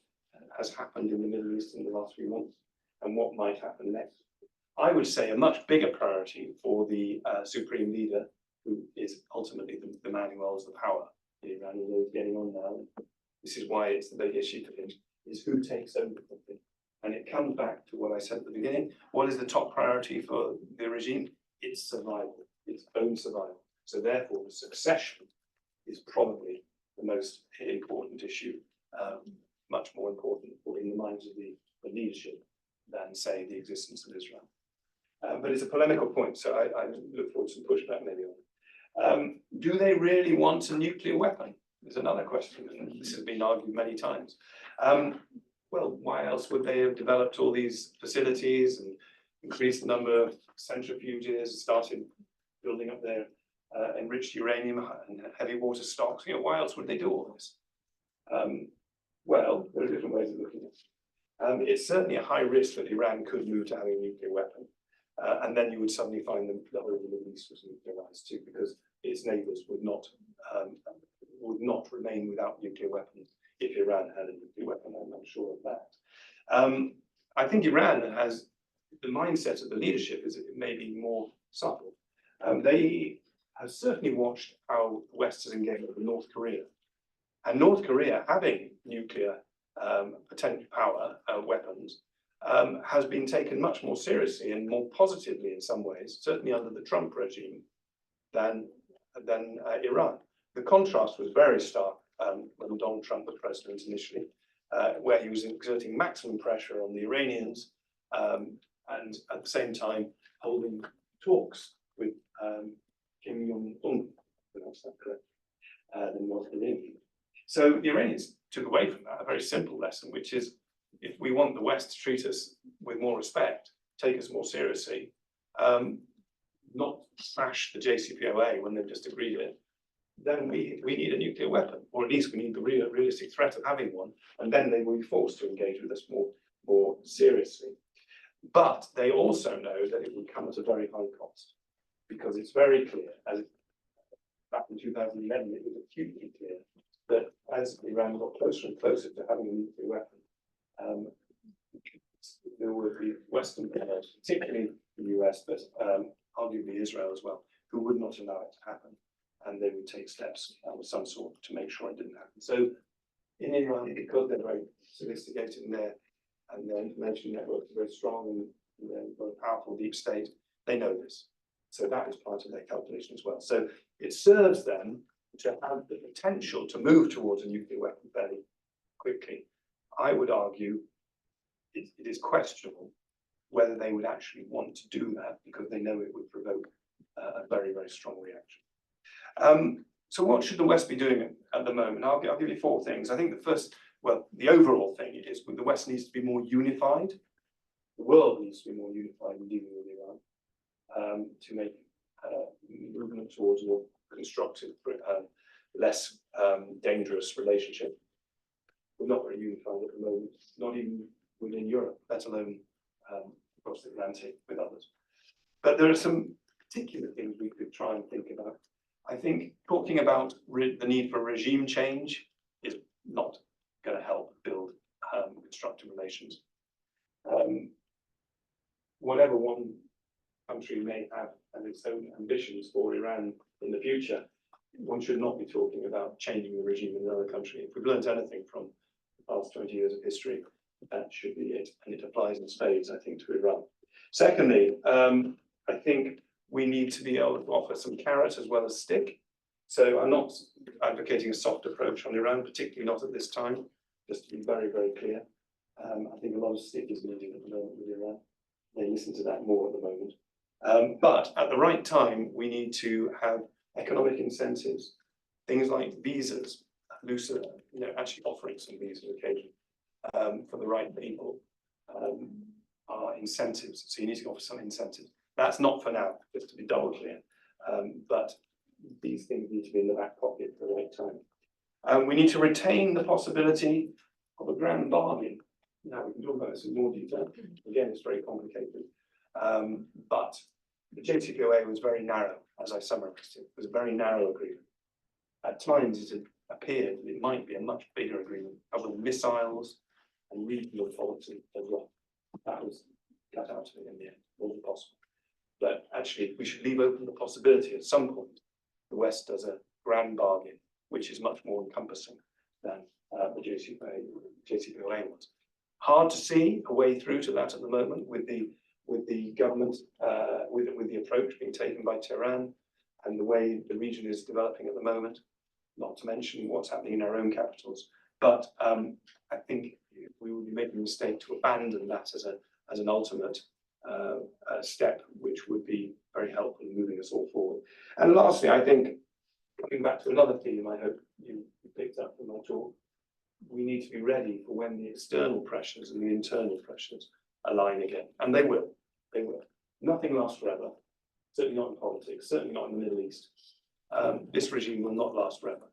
has happened in the Middle East in the last few months and what might happen next. I would say a much bigger priority for the supreme leader, who is ultimately the man who holds the power in Iran, who is getting on now. This is why it's the big issue for him, is who takes over the thing. And it comes back to what I said at the beginning. What is the top priority for the regime? It's survival, its own survival. So therefore, the succession is probably the most important issue, much more important in the minds of the leadership than, say, the existence of Israel. But it's a polemical point, so I look forward to some pushback maybe on it. Do they really want a nuclear weapon? Is another question, and this has been argued many times. Well, why else would they have developed all these facilities and increased the number of centrifuges, started building up their enriched uranium and heavy water stocks? You know, why else would they do all this? Well, there are different ways of looking at it. It's certainly a high risk that Iran could move to having a nuclear weapon, and then you would suddenly find the whole of the Middle East was nuclearized too, because its neighbours would not remain without nuclear weapons if Iran had a nuclear weapon. I'm sure of that. I think Iran has the mindset of the leadership is maybe more subtle. They have certainly watched how the West has engaged with North Korea, and North Korea having nuclear potential power weapons has been taken much more seriously and more positively in some ways, certainly under the Trump regime, than Iran. The contrast was very stark when Donald Trump was president initially, where he was exerting maximum pressure on the Iranians and at the same time holding talks with Kim Jong-un, pronounce that correct, the North Korean. So the Iranians took away from that a very simple lesson, which is if we want the West to treat us with more respect, take us more seriously, not smash the JCPOA when they've just agreed it, then we need a nuclear weapon, or at least we need the realistic threat of having one, and then they will be forced to engage with us more seriously. But they also know that it would come at a very high cost, because it's very clear, as back in 2011, it was acutely clear that as Iran got closer and closer to having a nuclear weapon, there would be Western players, particularly the US, but arguably Israel as well, who would not allow it to happen. And they would take steps of some sort to make sure it didn't happen. So in Iran, because they're very sophisticated in their information networks are very strong and they're very powerful deep state, they know this. So that is part of their calculation as well. So it serves them to have the potential to move towards a nuclear weapon fairly quickly. I would argue it is questionable whether they would actually want to do that because they know it would provoke a very, very strong reaction. So what should the West be doing at the moment? I'll give you four things. I think the first, well, the overall thing is the West needs to be more unified. The world needs to be more unified in dealing with Iran to make movement towards a more constructive, less dangerous relationship. We're not very unified at the moment, not even within Europe, let alone across the Atlantic with others. But there are some particular things we could try and think about. I think talking about the need for regime change is not going to help build constructive relations. Whatever one country may have as its own ambitions for Iran in the future, one should not be talking about changing the regime in another country. If we've learned anything from the past 20 years of history, that should be it. And it applies in spades, I think, to Iran. Secondly, I think we need to be able to offer some carrot as well as stick. So I'm not advocating a soft approach on Iran, particularly not at this time, just to be very, very clear. I think a lot of stick is needed at the moment with Iran. They listen to that more at the moment. But at the right time, we need to have economic incentives, things like visas, looser, actually offering some visas occasionally for the right people are incentives. So you need to offer some incentives. That's not for now, just to be double clear. But these things need to be in the back pocket at the right time. We need to retain the possibility of a grand bargain. Now we can talk about this in more detail. Again, it's very complicated. But the JCPOA was very narrow, as I summarized it. It was a very narrow agreement. At times it appeared that it might be a much bigger agreement covering missiles and regional policy as well. That was cut out of it in the end, wasn't possible. But actually, we should leave open the possibility at some point the West does a grand bargain, which is much more encompassing than the JCPOA was. Hard to see a way through to that at the moment with the government, with the approach being taken by Tehran and the way the region is developing at the moment, not to mention what's happening in our own capitals. But I think we would be making a mistake to abandon that as an ultimate step, which would be very helpful in moving us all forward. And lastly, I think, coming back to another theme I hope you picked up from my talk, we need to be ready for when the external pressures and the internal pressures align again. And they will. They will. Nothing lasts forever. Certainly not in politics, certainly not in the Middle East. This regime will not last forever.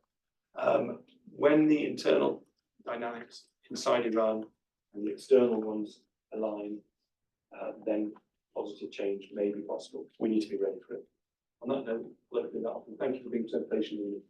When the internal dynamics inside Iran and the external ones align, then positive change may be possible. We need to be ready for it. On that note, I'll open it up. And thank you for being so patient with me.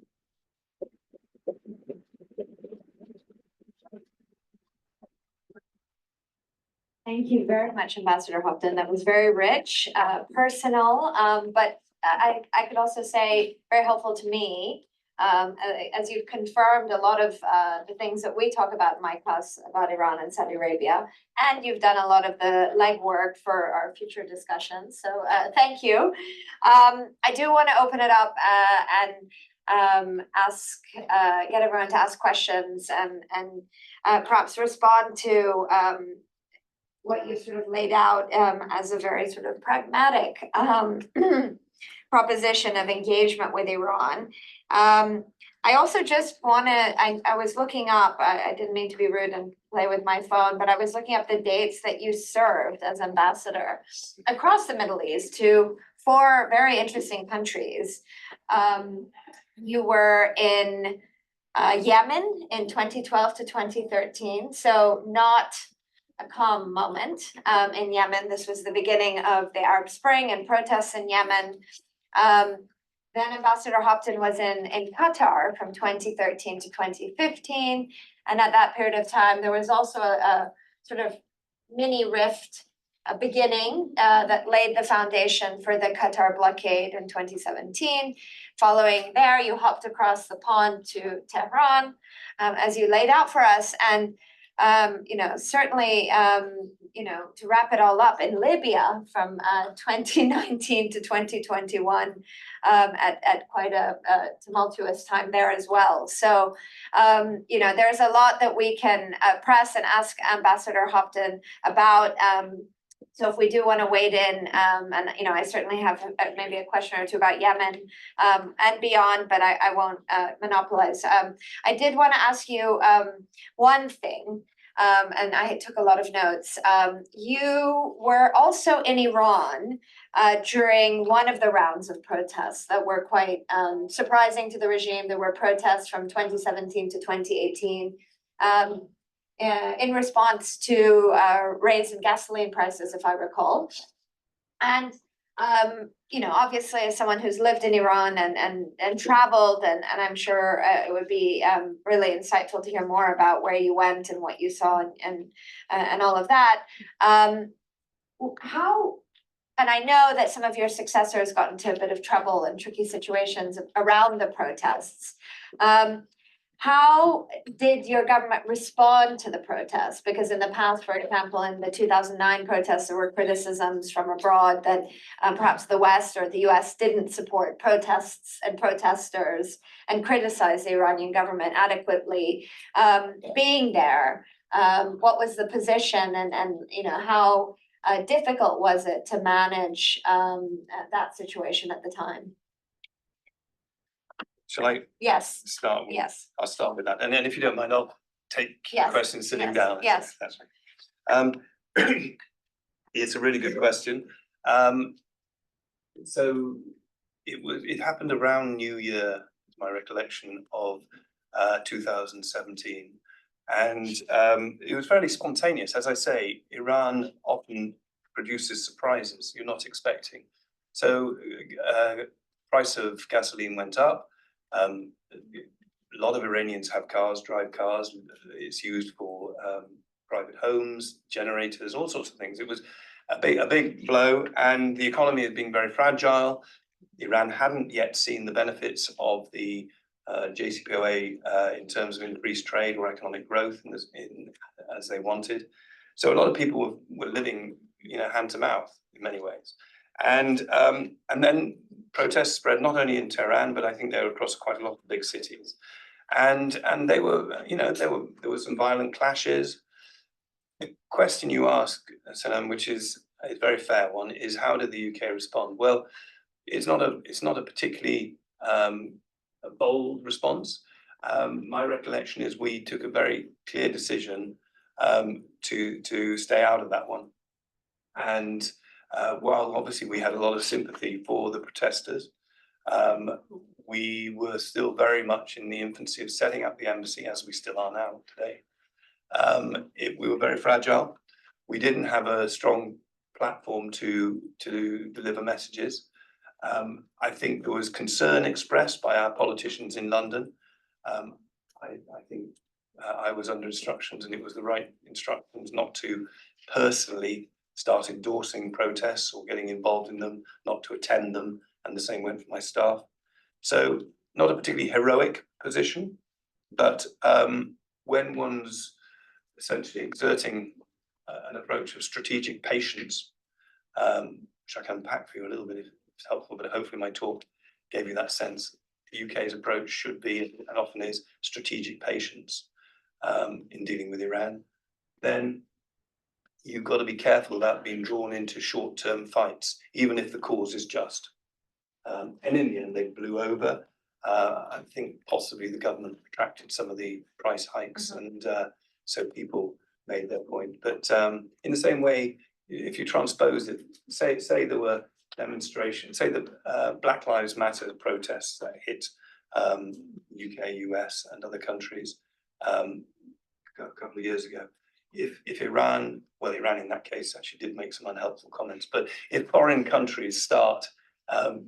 Thank you very much, Ambassador Hopton. That was very rich, personal, but I could also say very helpful to me. As you've confirmed a lot of the things that we talk about in my class about Iran and Saudi Arabia, and you've done a lot of the legwork for our future discussions. So thank you. I do want to open it up and get everyone to ask questions and perhaps respond to what you sort of laid out as a very sort of pragmatic proposition of engagement with Iran. I also just want to, I was looking up, I didn't mean to be rude and play with my phone, but I was looking up the dates that you served as ambassador across the Middle East to 4 very interesting countries. You were in Yemen in 2012 to 2013, so not a calm moment in Yemen. This was the beginning of the Arab Spring and protests in Yemen. then Ambassador Hopton was in Qatar from 2013 to 2015. And at that period of time, there was also a sort of mini rift beginning that laid the foundation for the Qatar blockade in 2017. Following there, you hopped across the pond to Tehran, as you laid out for us. And certainly, to wrap it all up, in Libya from 2019 to 2021, at quite a tumultuous time there as well. So, there's a lot that we can press and ask Ambassador Hopton about. So if we do want to wade in, and I certainly have maybe a question or two about Yemen and beyond, but I won't monopolize. I did want to ask you one thing, and I took a lot of notes. You were also in Iran during one of the rounds of protests that were quite surprising to the regime. There were protests from 2017 to 2018. In response to raise in gasoline prices, if I recall. And, obviously as someone who's lived in Iran and traveled, and I'm sure it would be really insightful to hear more about where you went and what you saw and all of that. And I know that some of your successors got into a bit of trouble and tricky situations around the protests. How did your government respond to the protests? Because in the past, for example, in the 2009 protests, there were criticisms from abroad that perhaps the West or the US didn't support protests and protesters and criticize the Iranian government adequately. Being there, what was the position and how difficult was it to manage that situation at the time? Shall I Yes, start? yes. I'll start with that. And then if you don't mind, I'll take Yes, questions sitting yes, down. yes. That's right. It's a really good question. So it happened around New Year, is my recollection of 2017. And it was fairly spontaneous. As I say, Iran often produces surprises you're not expecting. So price of gasoline went up. A lot of Iranians have cars, drive cars. It's used for private homes, generators, all sorts of things. It was a big blow, and the economy had been very fragile. Iran hadn't yet seen the benefits of the JCPOA in terms of increased trade or economic growth as they wanted. So a lot of people were living, hand to mouth in many ways. And then protests spread not only in Tehran, but I think they were across quite a lot of big cities. And they were, there were some violent clashes. The question you ask, Sanam, which is a very fair one, is how did the UK respond? Well, it's not a particularly a bold response. My recollection is we took a very clear decision to stay out of that one. And while obviously we had a lot of sympathy for the protesters, we were still very much in the infancy of setting up the embassy, as we still are now today. We were very fragile. We didn't have a strong platform to deliver messages. I think there was concern expressed by our politicians in London. I think I was under instructions, and it was the right instructions not to personally start endorsing protests or getting involved in them, not to attend them, and the same went for my staff. So not a particularly heroic position, but when one's essentially exerting an approach of strategic patience, which I can unpack for you a little bit if it's helpful, but hopefully my talk gave you that sense. The UK's approach should be, and often is, strategic patience in dealing with Iran. Then you've got to be careful about being drawn into short-term fights, even if the cause is just. And in the end, they blew over. I think possibly the government retracted some of the price hikes, and so people made their point. But in the same way, if you transpose it, say there were demonstrations, say the Black Lives Matter protests that hit UK, US, and other countries a couple of years ago. If Iran in that case actually did make some unhelpful comments, but if foreign countries start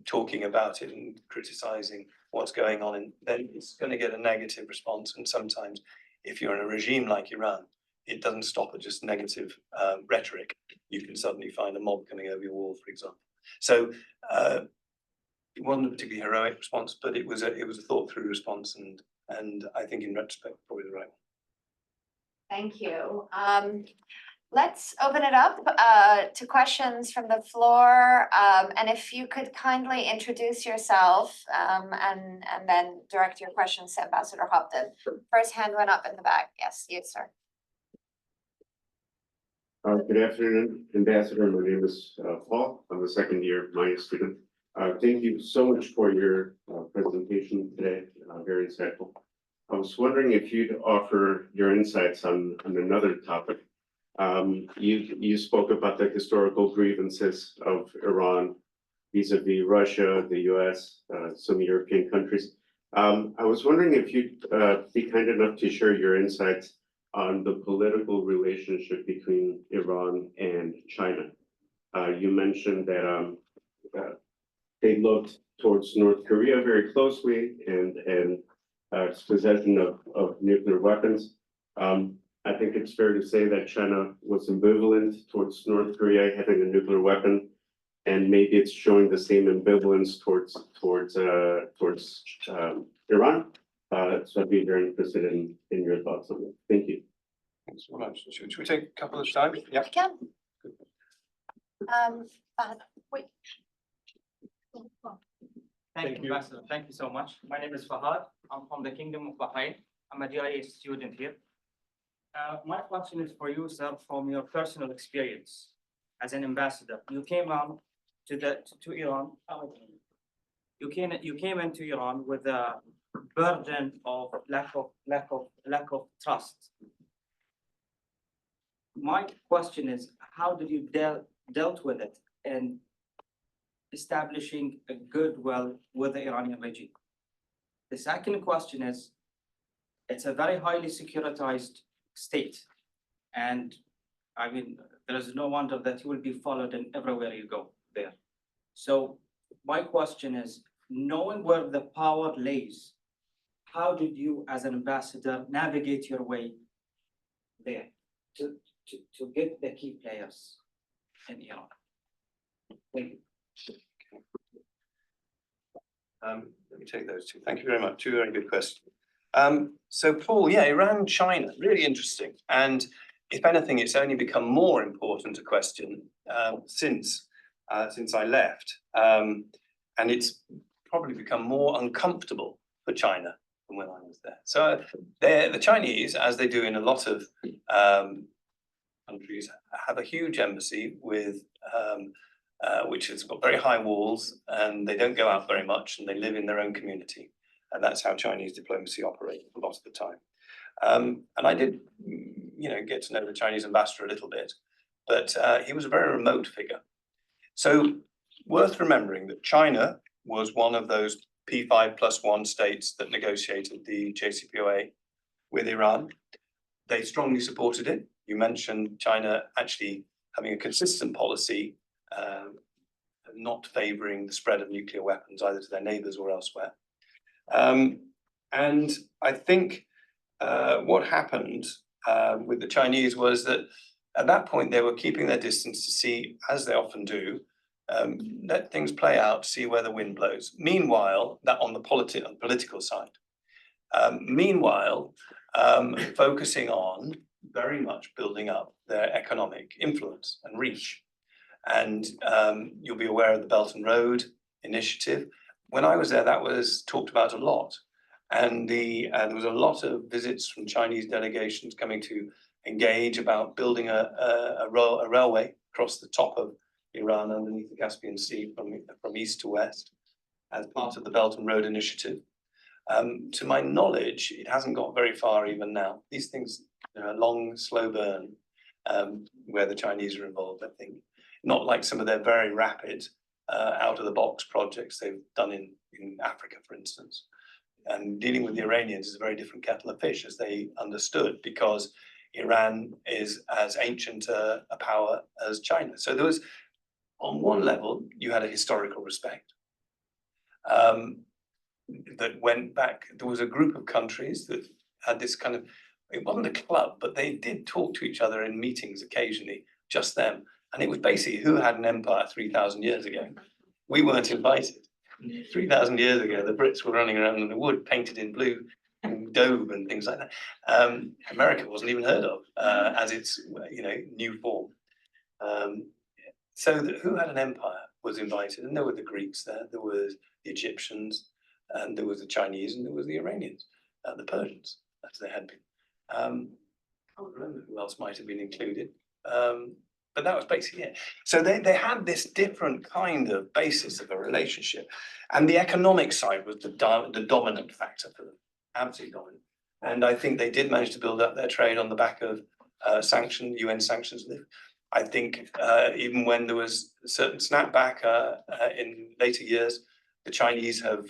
talking about it and criticizing what's going on, and then it's going to get a negative response. And sometimes, if you're in a regime like Iran, it doesn't stop at just negative rhetoric. You can suddenly find a mob coming over your wall, for example. So it wasn't a particularly heroic response, but it was a thought-through response, and I think in retrospect, probably the right one. Thank you. Let's open it up to questions from the floor. And if you could kindly introduce yourself and then direct your questions to Ambassador Hopton. First hand went up in the back. Yes, you, sir. Good afternoon, Ambassador. My name is Paul. I'm a second-year Maya student. Thank you so much for your presentation today. Very insightful. I was wondering if you'd offer your insights on another topic. You spoke about the historical grievances of Iran vis-a-vis Russia, the US, some European countries. I was wondering if you'd be kind enough to share your insights on the political relationship between Iran and China. You mentioned that they looked towards North Korea very closely and its possession of nuclear weapons. I think it's fair to say that China was ambivalent towards North Korea having a nuclear weapon, and maybe it's showing the same ambivalence towards Iran. So I'd be very interested in your thoughts on it. Thank you. Thanks so much. Should we take a couple of times? Yeah. I can. Wait. Thank you, Ambassador. Thank you so much. My name is Fahad. I'm from the Kingdom of Bahrain. I'm a GIA student here. My question is for you, sir, from your personal experience as an ambassador. You came on to Iran. You came into Iran with a burden of lack of trust. My question is, how did you dealt with it and establishing a goodwill with the Iranian regime? The second question is, it's a very highly securitized state, and I mean, there is no wonder that you will be followed in everywhere you go there. So my question is, knowing where the power lays, how did you as an ambassador navigate your way there to get the key players in Iran? Thank you. Let me take those two. Thank you very much. Two very good questions. So Paul, yeah, Iran, China, really interesting. And if anything, it's only become more important a question since I left. And it's probably become more uncomfortable for China than when I was there. So the Chinese, as they do in a lot of countries, have a huge embassy with which has got very high walls, and they don't go out very much, and they live in their own community. And that's how Chinese diplomacy operates a lot of the time. And I did, get to know the Chinese ambassador a little bit, but he was a very remote figure. So worth remembering that China was one of those P5+1 states that negotiated the JCPOA with Iran. They strongly supported it. You mentioned China actually having a consistent policy not favoring the spread of nuclear weapons either to their neighbors or elsewhere. And I think what happened with the Chinese was that at that point they were keeping their distance to see, as they often do, let things play out, see where the wind blows. Meanwhile, that on the political side. Meanwhile, focusing on very much building up their economic influence and reach. And you'll be aware of the Belt and Road Initiative. When I was there, that was talked about a lot. And there was a lot of visits from Chinese delegations coming to engage about building a railway across the top of Iran underneath the Caspian Sea from east to west as part of the Belt and Road Initiative. To my knowledge, it hasn't got very far even now. These things are a long, slow burn where the Chinese are involved, I think. Not like some of their very rapid out-of-the-box projects they've done in Africa, for instance. And dealing with the Iranians is a very different kettle of fish, as they understood, because Iran is as ancient a power as China. So there was on one level, you had a historical respect. That went back, there was a group of countries that had this kind of, it wasn't a club, but they did talk to each other in meetings occasionally, just them. And it was basically who had an empire 3,000 years ago. We weren't invited. 3,000 years ago, the Brits were running around in the wood, painted in blue, and dove and things like that. America wasn't even heard of as its, new form. So who had an empire was invited, and there were the Greeks there, there was the Egyptians, and there was the Chinese, and there was the Iranians, the Persians, as they had been. I can't remember who else might have been included, but that was basically it. So they had this different kind of basis of a relationship, and the economic side was the dominant factor for them, absolutely dominant. And I think they did manage to build up their trade on the back of UN sanctions. I think even when there was a certain snapback in later years, the Chinese have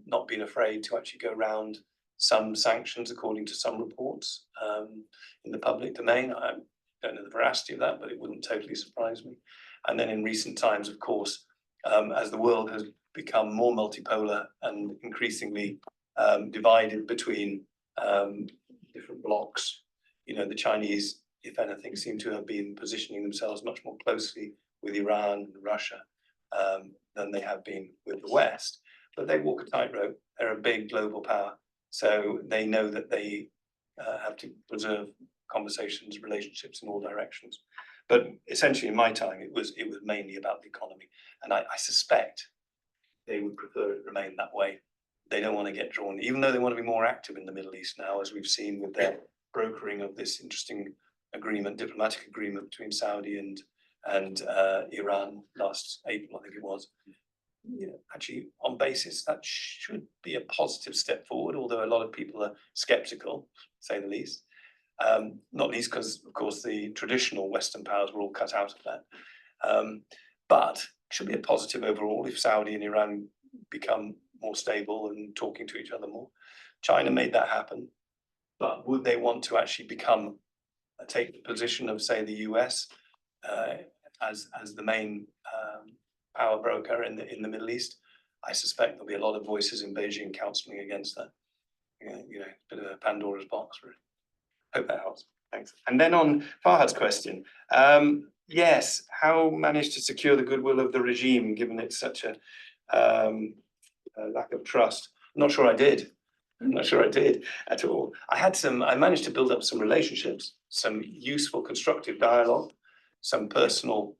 not been afraid to actually go around some sanctions, according to some reports in the public domain. I don't know the veracity of that, but it wouldn't totally surprise me. And then in recent times, of course, as the world has become more multipolar and increasingly divided between different blocks, the Chinese, if anything, seem to have been positioning themselves much more closely with Iran and Russia than they have been with the West. But they walk a tightrope. They're a big global power. So they know that they have to preserve conversations, relationships in all directions. But essentially in my time, it was mainly about the economy. And I suspect they would prefer it remain that way. They don't want to get drawn, even though they want to be more active in the Middle East now, as we've seen with their brokering of this interesting diplomatic agreement between Saudi and Iran last April, I think it was. Actually, on basis, that should be a positive step forward, although a lot of people are skeptical, to say the least. Not least because, of course, the traditional Western powers were all cut out of that. But it should be a positive overall if Saudi and Iran become more stable and talking to each other more. China made that happen. But would they want to actually take the position of, say, the US as the main power broker in the Middle East? I suspect there'll be a lot of voices in Beijing counselling against that. A bit of a Pandora's box, really. Hope that helps. Thanks. And then on Farhad's question, yes, how manage to secure the goodwill of the regime, given it's such a lack of trust? I'm not sure I did. I'm not sure I did at all. I managed to build up some relationships, some useful, constructive dialogue, some personal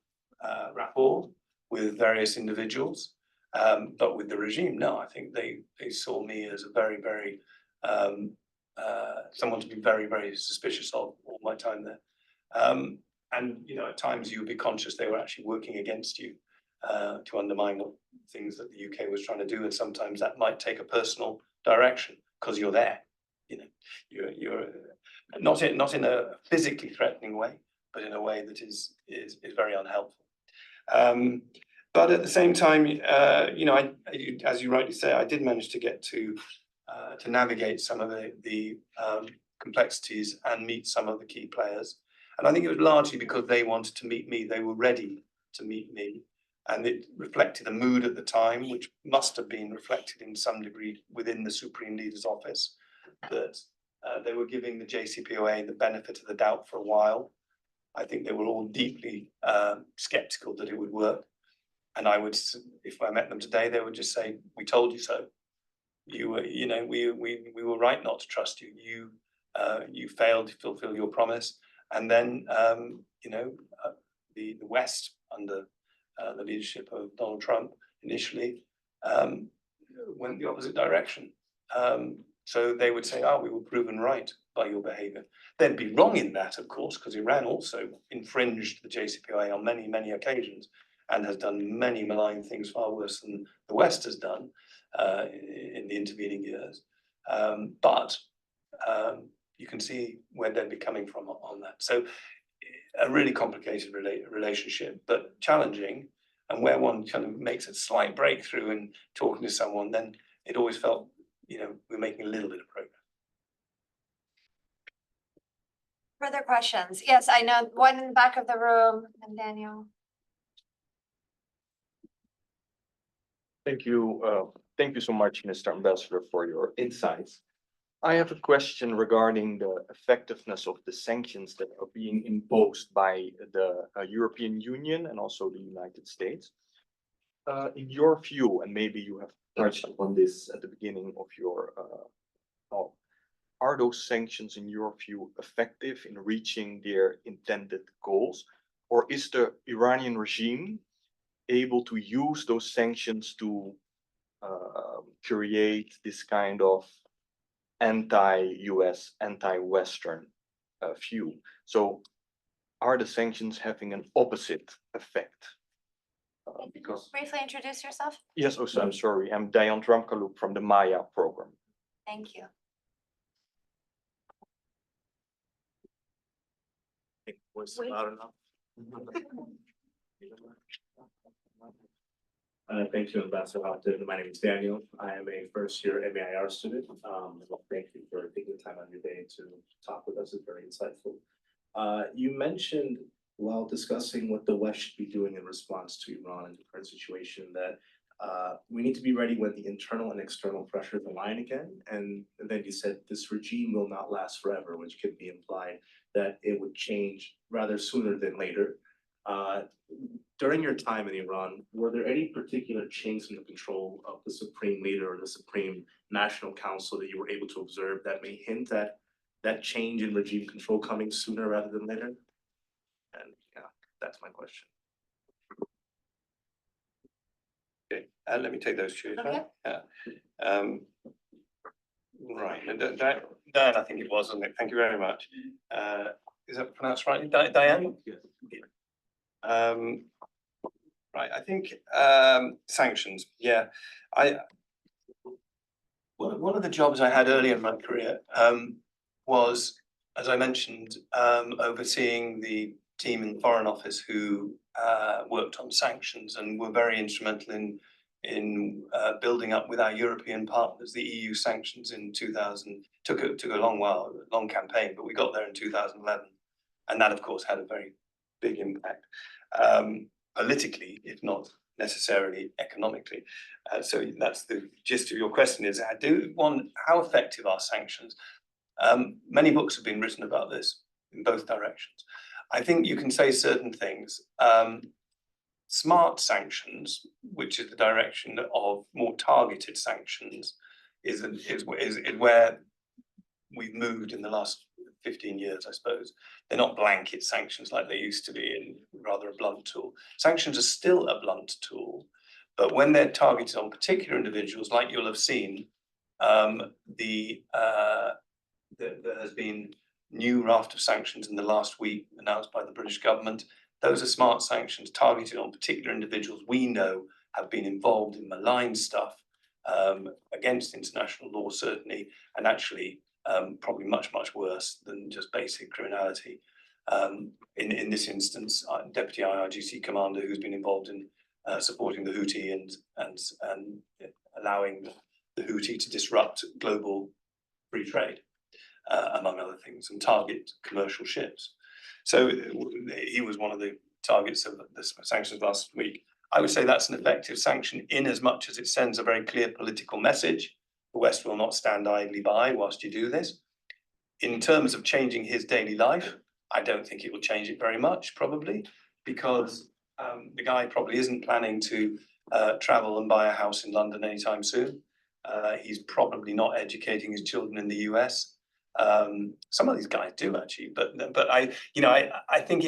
rapport with various individuals. But with the regime, no, I think they saw me as a very, very, someone to be very, very suspicious of all my time there. And, at times you would be conscious they were actually working against you to undermine things that the UK was trying to do. And sometimes that might take a personal direction because you're there. You're not in a physically threatening way, but in a way that is very unhelpful. But at the same time, as you rightly say, I did manage to get to navigate some of the complexities and meet some of the key players. And I think it was largely because they wanted to meet me. They were ready to meet me. And it reflected a mood at the time, which must have been reflected in some degree within the Supreme Leader's office, that they were giving the JCPOA the benefit of the doubt for a while. I think they were all deeply skeptical that it would work. And if I met them today, they would just say, "We told you so. We were right not to trust you. You failed to fulfill your promise." And then, the West, under the leadership of Donald Trump, initially went the opposite direction. So they would say, "Oh, we were proven right by your behavior." They'd be wrong in that, of course, because Iran also infringed the JCPOA on many, many occasions and has done many malign things far worse than the West has done in the intervening years. But you can see where they'd be coming from on that. So a really complicated relationship, but challenging. And where one kind of makes a slight breakthrough in talking to someone, then it always felt, we're making a little bit of progress. Further questions? Yes, I know one in the back of the room, and Daniel. Thank you so much, Mr. Ambassador, for your insights. I have a question regarding the effectiveness of the sanctions that are being imposed by the European Union and also the United States. In your view, and maybe you have touched upon this at the beginning of your talk, are those sanctions, in your view, effective in reaching their intended goals? Or is the Iranian regime able to use those sanctions to create this kind of anti-US, anti-Western view? So are the sanctions having an opposite effect? Because Briefly introduce yourself. yes, oh, so I'm sorry, I'm Dayan Tramkaluk from the Maya program. Thank you. Was loud enough? Thank you, Ambassador Hopton. My name is Daniel. I am a first year MAIR student. Thank you for taking the time out of your day to talk with us. It's very insightful. You mentioned while discussing what the West should be doing in response to Iran and the current situation that we need to be ready when the internal and external pressures align again. And then you said this regime will not last forever, which could be implied that it would change rather sooner than later. During your time in Iran, were there any particular changes in the control of the supreme leader or the Supreme National Council that you were able to observe that may hint at that change in regime control coming sooner rather than later? And yeah, that's my question. Okay, let me take those two. Okay. Yeah. Right, and Diane, I think it was, wasn't it? Thank you very much. Is that pronounced right, Diane? Right, I think sanctions. Yeah, one of the jobs I had early in my career was, as I mentioned, overseeing the team in the Foreign Office who worked on sanctions and were very instrumental in building up with our European partners the EU sanctions in 2000. Took a long while, a long campaign, but we got there in 2011, and that of course had a very big impact politically, if not necessarily economically. So that's the gist of your question: is how effective are sanctions? Many books have been written about this in both directions. I think you can say certain things. Smart sanctions, which is the direction of more targeted sanctions, is where we've moved in the last 15 years, I suppose. They're not blanket sanctions like they used to be, and rather a blunt tool. Sanctions are still a blunt tool, but when they're targeted on particular individuals, like you'll have seen, there has been new raft of sanctions in the last week announced by the British government. Those are smart sanctions targeted on particular individuals we know have been involved in malign stuff against international law, certainly, and actually probably much worse than just basic criminality. In this instance, Deputy IRGC Commander who's been involved in supporting the Houthi and allowing the Houthi to disrupt global free trade, among other things, and target commercial ships. So he was one of the targets of the sanctions last week. I would say that's an effective sanction in as much as it sends a very clear political message. The West will not stand idly by whilst you do this. In terms of changing his daily life, I don't think it will change it very much, probably, because the guy probably isn't planning to travel and buy a house in London anytime soon. He's probably not educating his children in the US. Some of these guys do actually, but I think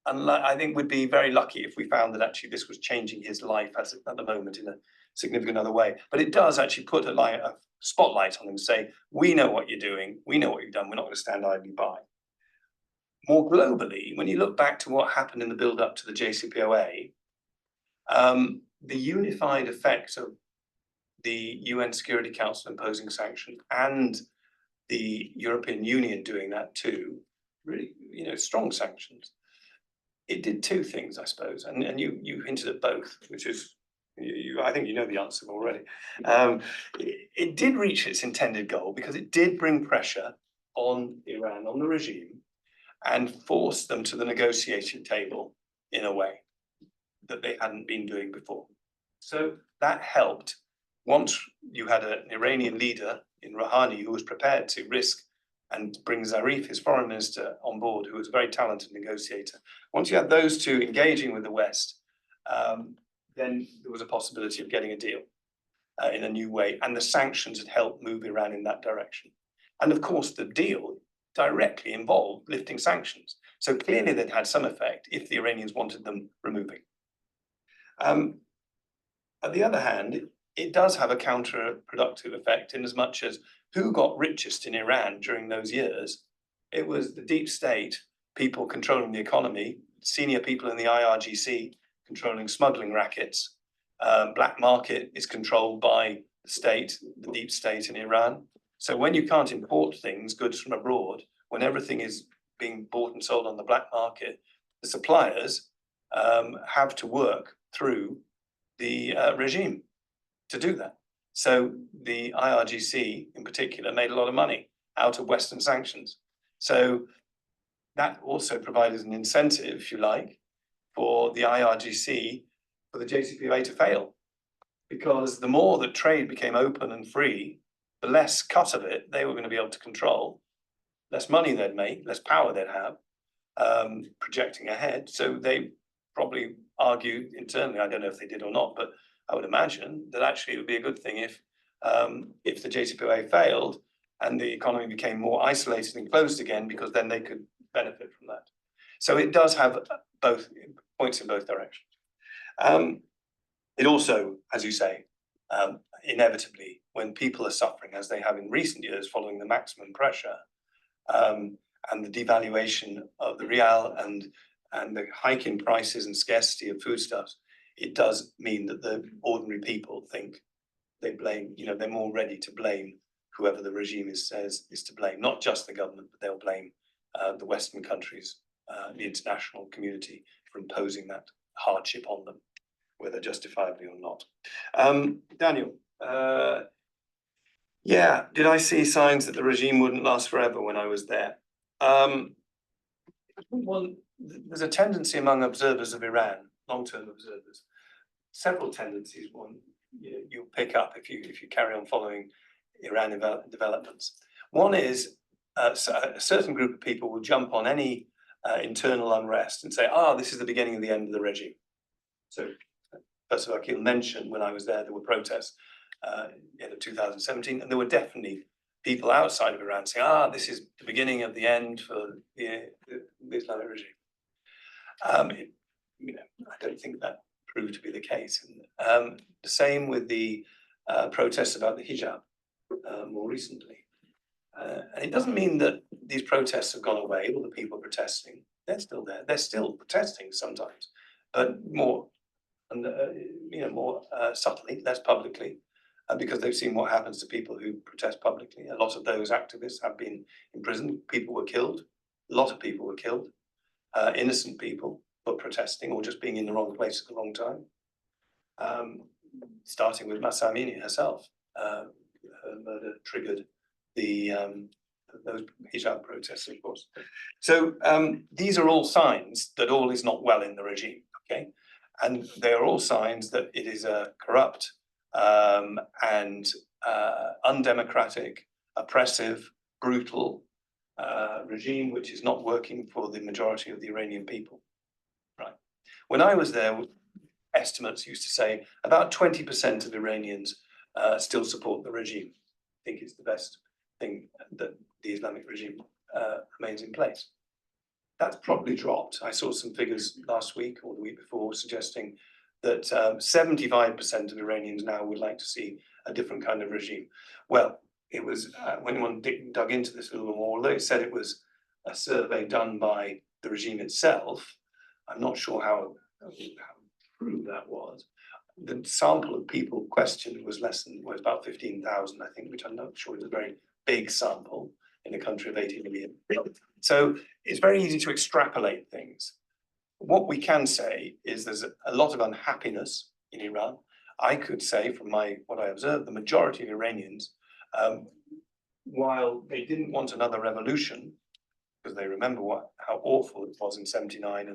I think we'd be very lucky if we found that actually this was changing his life at the moment in a significant other way. But it does actually put a spotlight on him and say, we know what you're doing, we know what you've done, we're not going to stand idly by. More globally, when you look back to what happened in the build-up to the JCPOA, the unified effect of the UN Security Council imposing sanctions and the European Union doing that too, really, strong sanctions. It did two things, I suppose, and you hinted at both, which is, I think you know the answer already. It did reach its intended goal because it did bring pressure on Iran, on the regime, and force them to the negotiating table in a way that they hadn't been doing before. So that helped. Once you had an Iranian leader in Rouhani who was prepared to risk and bring Zarif, his foreign minister, on board, who was a very talented negotiator. Once you had those two engaging with the West, then there was a possibility of getting a deal in a new way. And the sanctions had helped move Iran in that direction. And of course, the deal directly involved lifting sanctions. So clearly they'd had some effect if the Iranians wanted them removing. On the other hand, it does have a counterproductive effect in as much as who got richest in Iran during those years? It was the deep state, people controlling the economy, senior people in the IRGC controlling smuggling rackets. Black market is controlled by the state, the deep state in Iran. So when you can't import things, goods from abroad, when everything is being bought and sold on the black market, the suppliers have to work through the regime to do that. So the IRGC in particular made a lot of money out of Western sanctions. So that also provided an incentive, if you like, for the IRGC, for the JCPOA to fail. Because the more that trade became open and free, the less cut of it they were going to be able to control, less money they'd make, less power they'd have, projecting ahead. So they probably argued internally, I don't know if they did or not, but I would imagine that actually it would be a good thing if the JCPOA failed and the economy became more isolated and closed again, because then they could benefit from that. So it does have both points in both directions. It also, as you say, inevitably, when people are suffering, as they have in recent years following the maximum pressure and the devaluation of the rial and the hike in prices and scarcity of foodstuffs, it does mean that the ordinary people think they blame, they're more ready to blame whoever the regime says is to blame, not just the government, but they'll blame the Western countries, the international community for imposing that hardship on them, whether justifiably or not. Daniel, yeah, did I see signs that the regime wouldn't last forever when I was there? Well, there's a tendency among observers of Iran, long-term observers, several tendencies. One you'll pick up if you carry on following Iran developments. One is a certain group of people will jump on any internal unrest and say, this is the beginning of the end of the regime. So Professor Vakil mentioned when I was there were protests in 2017, and there were definitely people outside of Iran saying, this is the beginning of the end for the Islamic regime. I don't think that proved to be the case. The same with the protests about the hijab more recently. And it doesn't mean that these protests have gone away, or the people protesting. They're still there. They're still protesting sometimes, but more subtly, less publicly, because they've seen what happens to people who protest publicly. A lot of those activists have been imprisoned. People were killed. A lot of people were killed. Innocent people for protesting or just being in the wrong place at the wrong time. Starting with Mahsa Amini herself. Her murder triggered those hijab protests, of course. So these are all signs that all is not well in the regime, okay? And they are all signs that it is a corrupt and undemocratic, oppressive, brutal regime which is not working for the majority of the Iranian people. Right. When I was there, estimates used to say about 20% of Iranians still support the regime. I think it's the best thing that the Islamic regime remains in place. That's probably dropped. I saw some figures last week or the week before suggesting that 75% of Iranians now would like to see a different kind of regime. Well, it was when one dug into this a little more, although it said it was a survey done by the regime itself, I'm not sure how true that was. The sample of people questioned was about 15,000, I think, which I'm not sure is a very big sample in a country of 80 million. So it's very easy to extrapolate things. What we can say is there's a lot of unhappiness in Iran. I could say from what I observed, the majority of Iranians, while they didn't want another revolution, because they remember how awful it was in '79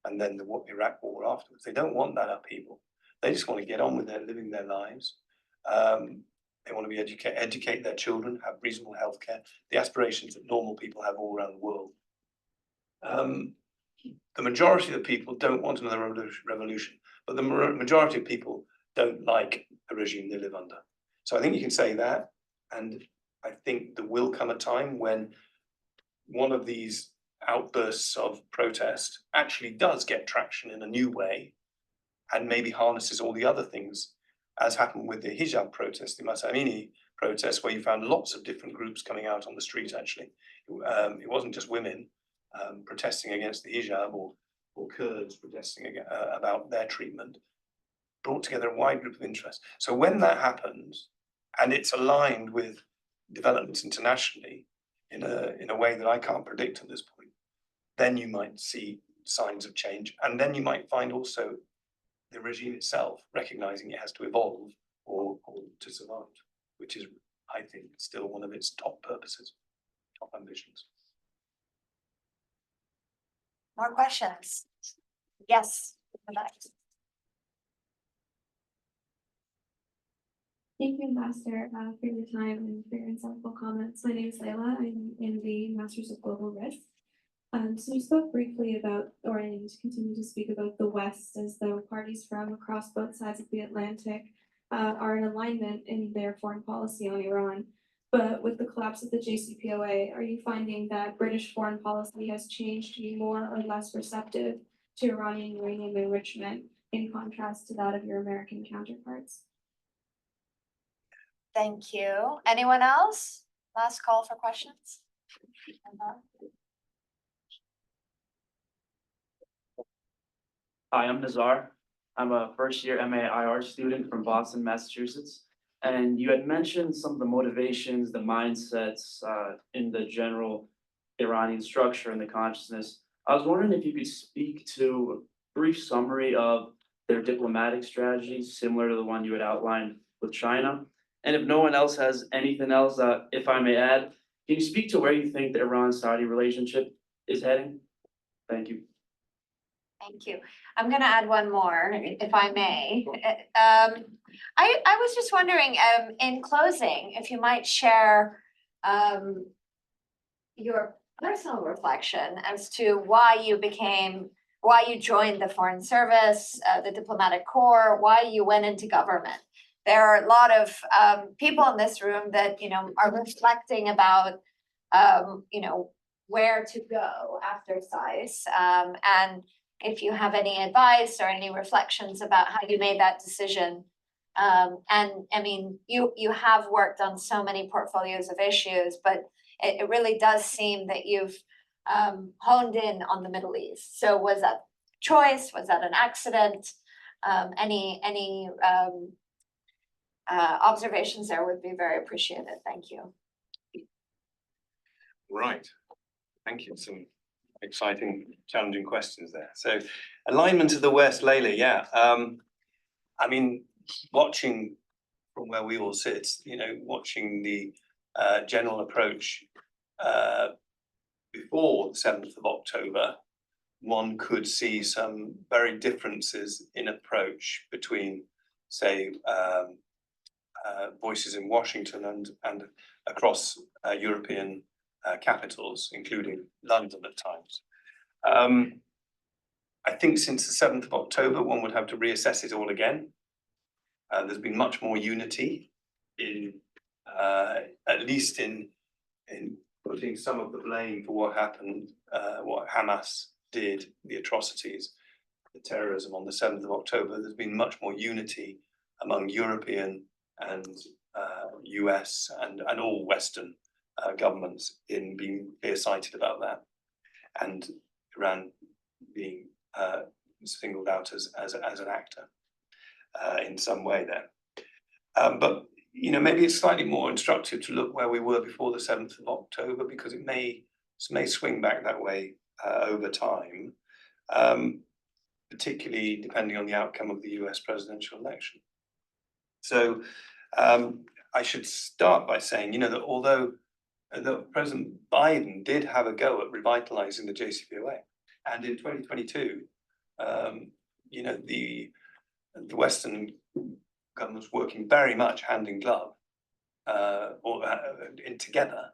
and then the Iraq war afterwards, they don't want that upheaval. They just want to get on with their living their lives. They want to be educate their children, have reasonable healthcare, the aspirations that normal people have all around the world. The majority of the people don't want another revolution, but the majority of people don't like the regime they live under. So I think you can say that, and I think there will come a time when one of these outbursts of protest actually does get traction in a new way, and maybe harnesses all the other things, as happened with the hijab protest, the Masamini protest, where you found lots of different groups coming out on the street. Actually, it wasn't just women protesting against the hijab, or Kurds protesting about their treatment. Brought together a wide group of interests. So when that happens, and it's aligned with developments internationally in a way that I can't predict at this point, then you might see signs of change, and then you might find also the regime itself recognizing it has to evolve or to survive, which is, I think, still one of its top purposes, top ambitions. More questions? Yes. Thank you, Ambassador, for your time and for your insightful comments. My name is Layla. I'm in the Masters of Global Risk. So you spoke briefly about, or I need to continue to speak about the West, as though parties from across both sides of the Atlantic are in alignment in their foreign policy on Iran. But with the collapse of the JCPOA, are you finding that British foreign policy has changed to be more or less receptive to Iranian uranium enrichment, in contrast to that of your American counterparts? Thank you. Anyone else? Last call for questions. Hi, I'm Nazar. I'm a first-year MAIR student from Boston, Massachusetts. And you had mentioned some of the motivations, the mindsets in the general Iranian structure and the consciousness. I was wondering if you could speak to a brief summary of their diplomatic strategies, similar to the one you had outlined with China. And if no one else has anything else, if I may add, can you speak to where you think the Iran-Saudi relationship is heading? Thank you. Thank you. I'm going to add one more, if I may. I was just wondering, in closing, if you might share your personal reflection as to why you joined the Foreign Service, the diplomatic corps, why you went into government. There are a lot of people in this room that, are reflecting about, where to go after SAIS. And if you have any advice or any reflections about how you made that decision. And I mean, you have worked on so many portfolios of issues, but it really does seem that you've honed in on the Middle East. So was that choice? Was that an accident? Any observations there would be very appreciated. Thank you. Right. Thank you. Some exciting, challenging questions there. So, alignment of the West, Layla, yeah. I mean, watching from where we all sit, watching the general approach before the 7th of October, one could see some very differences in approach between, say, voices in Washington and across European capitals, including London at times. I think since the 7th of October, one would have to reassess it all again. There's been much more unity in, at least in putting some of the blame for what happened, what Hamas did, the atrocities, the terrorism on the 7th of October. There's been much more unity among European and US and all Western governments in being clear-sighted about that, and Iran being singled out as an actor in some way there. But maybe it's slightly more instructive to look where we were before the 7th of October, because it may swing back that way over time, particularly depending on the outcome of the US presidential election. So I should start by saying, that although President Biden did have a go at revitalizing the JCPOA, and in 2022, the the Western governments working very much hand in glove, in together,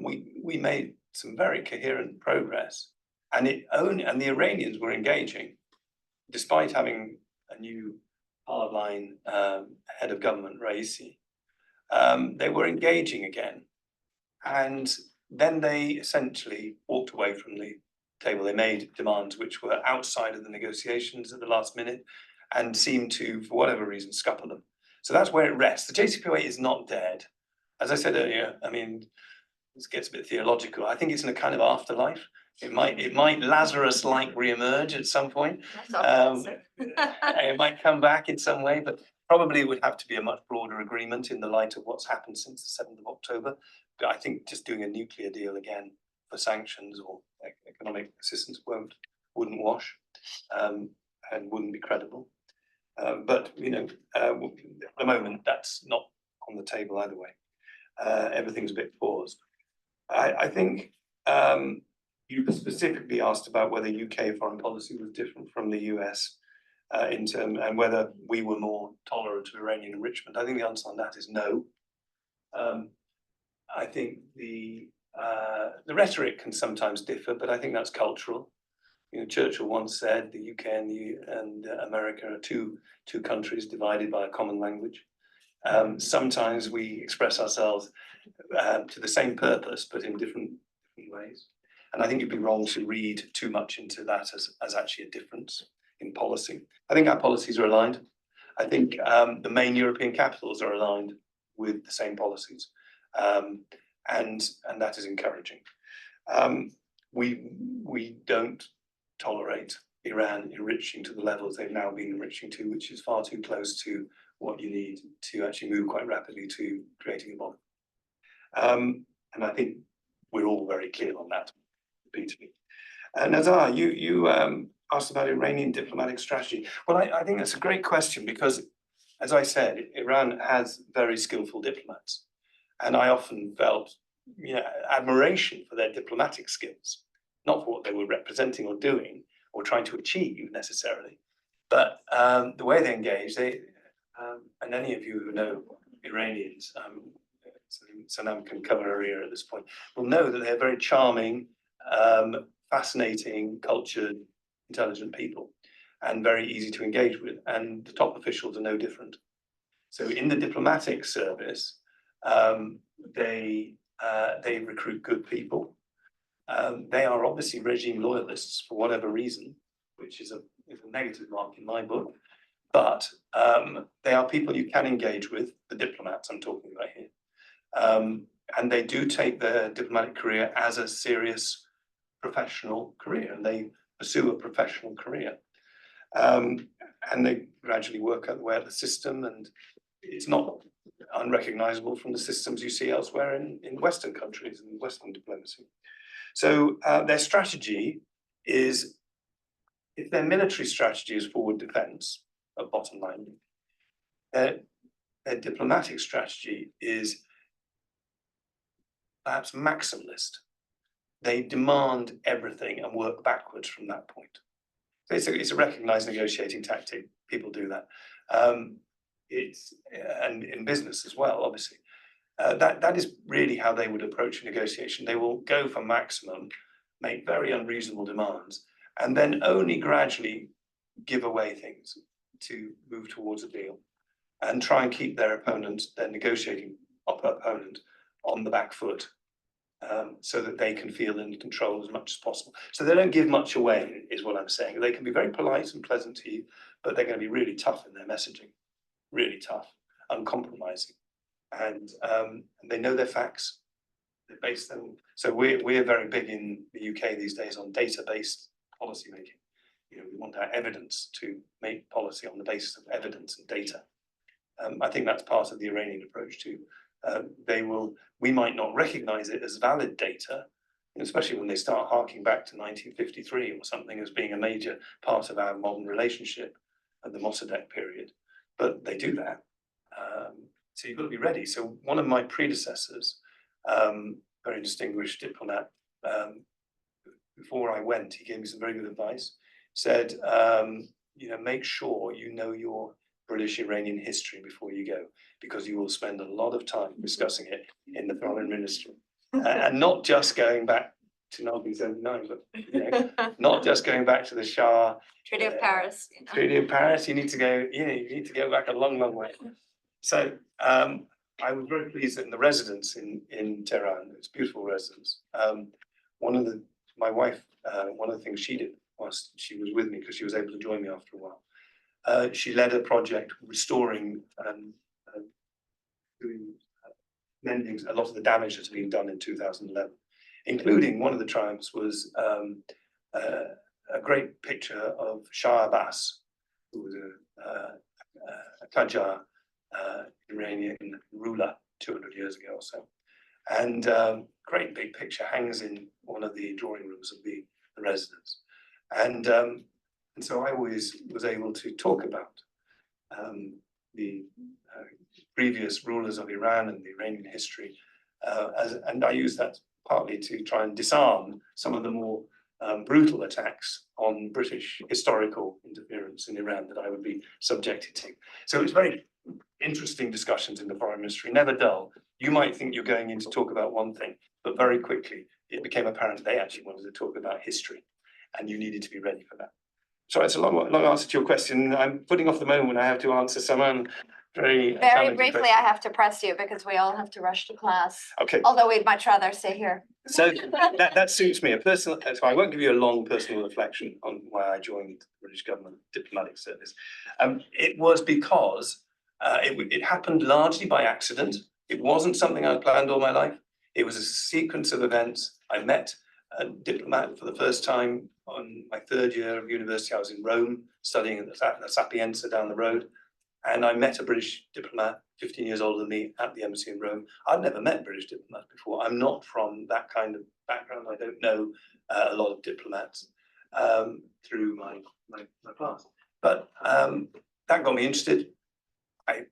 we made some very coherent progress, and the Iranians were engaging, despite having a new hardline head of government, Raisi. They were engaging again, and then they essentially walked away from the table. They made demands which were outside of the negotiations at the last minute, and seemed to, for whatever reason, scupper them. So that's where it rests. The JCPOA is not dead. As I said earlier, I mean, this gets a bit theological. I think it's in a kind of afterlife. It might Lazarus-like reemerge at some point. It might come back in some way, but probably it would have to be a much broader agreement in the light of what's happened since the 7th of October. But I think just doing a nuclear deal again for sanctions or economic assistance wouldn't wash, and wouldn't be credible. But you know, at the moment that's not on the table either way. Everything's a bit paused. I think you specifically asked about whether UK foreign policy was different from the US in term, and whether we were more tolerant of Iranian enrichment. I think the answer on that is no. I think the rhetoric can sometimes differ, but I think that's cultural. You know, Churchill once said the UK and America are two countries divided by a common language. Sometimes we express ourselves to the same purpose, but in different ways. And I think you'd be wrong to read too much into that as actually a difference in policy. I think our policies are aligned. I think the main European capitals are aligned with the same policies, and that is encouraging. We don't tolerate Iran enriching to the levels they've now been enriching to, which is far too close to what you need to actually move quite rapidly to creating a bomb. And I think we're all very clear on that repeatedly. Nazar, you asked about Iranian diplomatic strategy. Well, I think that's a great question because, as I said, Iran has very skillful diplomats. And I often felt admiration for their diplomatic skills, not for what they were representing or doing or trying to achieve necessarily, but the way they engage. And any of you who know Iranians, Sanam can cover her ear at this point, will know that they're very charming, fascinating, cultured, intelligent people, and very easy to engage with. And the top officials are no different. So in the diplomatic service, they recruit good people. They are obviously regime loyalists for whatever reason, which is a negative mark in my book. But they are people you can engage with, the diplomats I'm talking about here. And they do take their diplomatic career as a serious professional career, and they pursue a professional career. And they gradually work out the way of the system, and it's not unrecognizable from the systems you see elsewhere in Western countries and Western diplomacy. So their strategy is, if their military strategy is forward defense, bottom line, their diplomatic strategy is perhaps maximalist. They demand everything and work backwards from that point. So it's a recognized negotiating tactic. People do that. And in business as well, obviously. That is really how they would approach a negotiation. They will go for maximum, make very unreasonable demands, and then only gradually give away things to move towards a deal, and try and keep their negotiating opponent on the back foot, so that they can feel in control as much as possible. So they don't give much away, is what I'm saying. They can be very polite and pleasant to you, but they're going to be really tough in their messaging, really tough, uncompromising. And they know their facts, they base them. So we're very big in the UK these days on data-based policy making. You know, we want our evidence to make policy on the basis of evidence and data. I think that's part of the Iranian approach too. We might not recognize it as valid data, especially when they start harking back to 1953 or something as being a major part of our modern relationship at the Mossadegh period, but they do that. So you've got to be ready. So one of my predecessors, very distinguished diplomat, before I went, he gave me some very good advice. Said, make sure you know your British-Iranian history before you go, because you will spend a lot of time discussing it in the foreign ministry. And not just going back to 1979, but not just going back to the Shah. Treaty of Paris. Treaty of Paris, you need to go back a long, long way. So I was very pleased that in the residence in Tehran, it's a beautiful residence. My wife, one of the things she did whilst she was with me, because she was able to join me after a while, she led a project restoring doing mending a lot of the damage that's been done in 2011, including one of the triumphs was a great picture of Shah Abbas, who was a Qajar Iranian ruler 200 years ago or so. And great big picture hangs in one of the drawing rooms of the residence. And so I always was able to talk about the previous rulers of Iran and the Iranian history. And I use that partly to try and disarm some of the more brutal attacks on British historical interference in Iran that I would be subjected to. So it's very interesting discussions in the foreign ministry, never dull. You might think you're going in to talk about one thing, but very quickly it became apparent they actually wanted to talk about history, and you needed to be ready for that. So it's a long answer to your question. I'm putting off the moment when I have to answer someone very briefly, question. I have to press you because we all have to rush to class. Okay. Although we'd much rather stay here. So that suits me. So I won't give you a long personal reflection on why I joined the British government diplomatic service. It was because it happened largely by accident. It wasn't something I planned all my life. It was a sequence of events. I met a diplomat for the first time on my third year of university. I was in Rome studying at the Sapienza down the road. And I met a British diplomat, 15 years older than me, at the embassy in Rome. I'd never met British diplomats before. I'm not from that kind of background. I don't know a lot of diplomats through my past. But that got me interested. I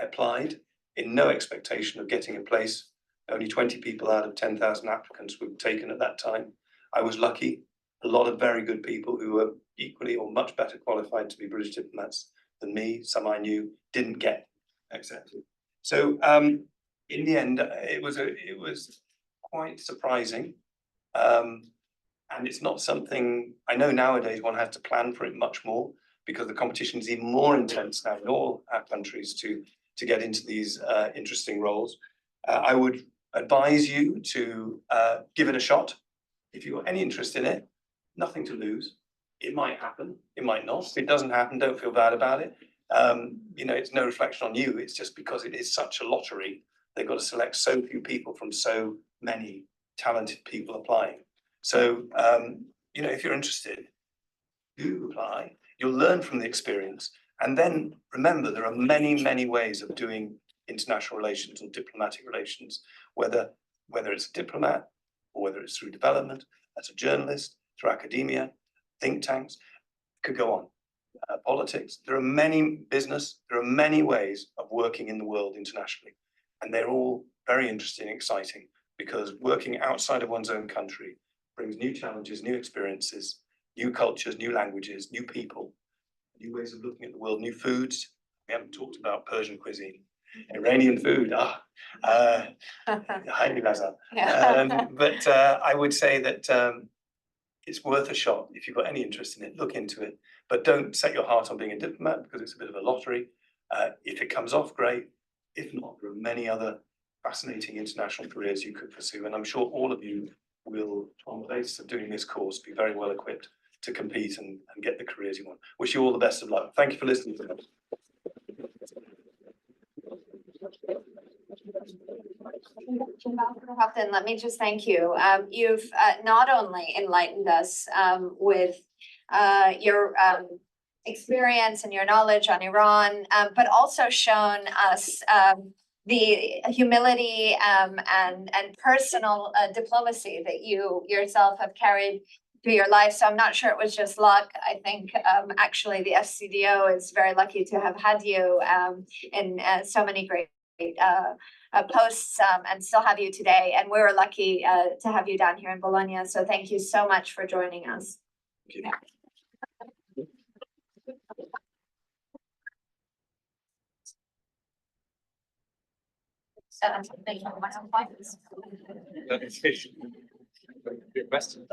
applied in no expectation of getting a place. Only 20 people out of 10,000 applicants were taken at that time. I was lucky. A lot of very good people who were equally or much better qualified to be British diplomats than me, some I knew, didn't get accepted. So in the end, it was quite surprising. And it's not something, I know nowadays one has to plan for it much more because the competition is even more intense now in all our countries to get into these interesting roles. I would advise you to give it a shot. If you've got any interest in it, nothing to lose. It might happen, it might not. If it doesn't happen, don't feel bad about it. It's no reflection on you. It's just because it is such a lottery. They've got to select so few people from so many talented people applying. So, if you're interested, do apply. You'll learn from the experience. And then remember, there are many, many ways of doing international relations or diplomatic relations, whether it's a diplomat or whether it's through development, as a journalist, through academia, think tanks, could go on. Politics, there are many ways of working in the world internationally. And they're all very interesting and exciting because working outside of one's own country brings new challenges, new experiences, new cultures, new languages, new people, new ways of looking at the world, new foods. We haven't talked about Persian cuisine. Iranian food, highly lazar. But I would say that it's worth a shot. If you've got any interest in it, look into it. But don't set your heart on being a diplomat because it's a bit of a lottery. If it comes off, great. If not, there are many other fascinating international careers you could pursue. And I'm sure all of you will, on the basis of doing this course, be very well equipped to compete and get the careers you want. Wish you all the best of luck. Thank you for listening to me. Hopton, let me just thank you. You've not only enlightened us with your experience and your knowledge on Iran, but also shown us the humility and personal diplomacy that you yourself have carried through your life. So I'm not sure it was just luck. I think actually the FCDO is very lucky to have had you in so many great posts and still have you today. And we were lucky to have you down here in Bologna. So thank you so much for joining us. Thank you. thank you for my own clients. Good question.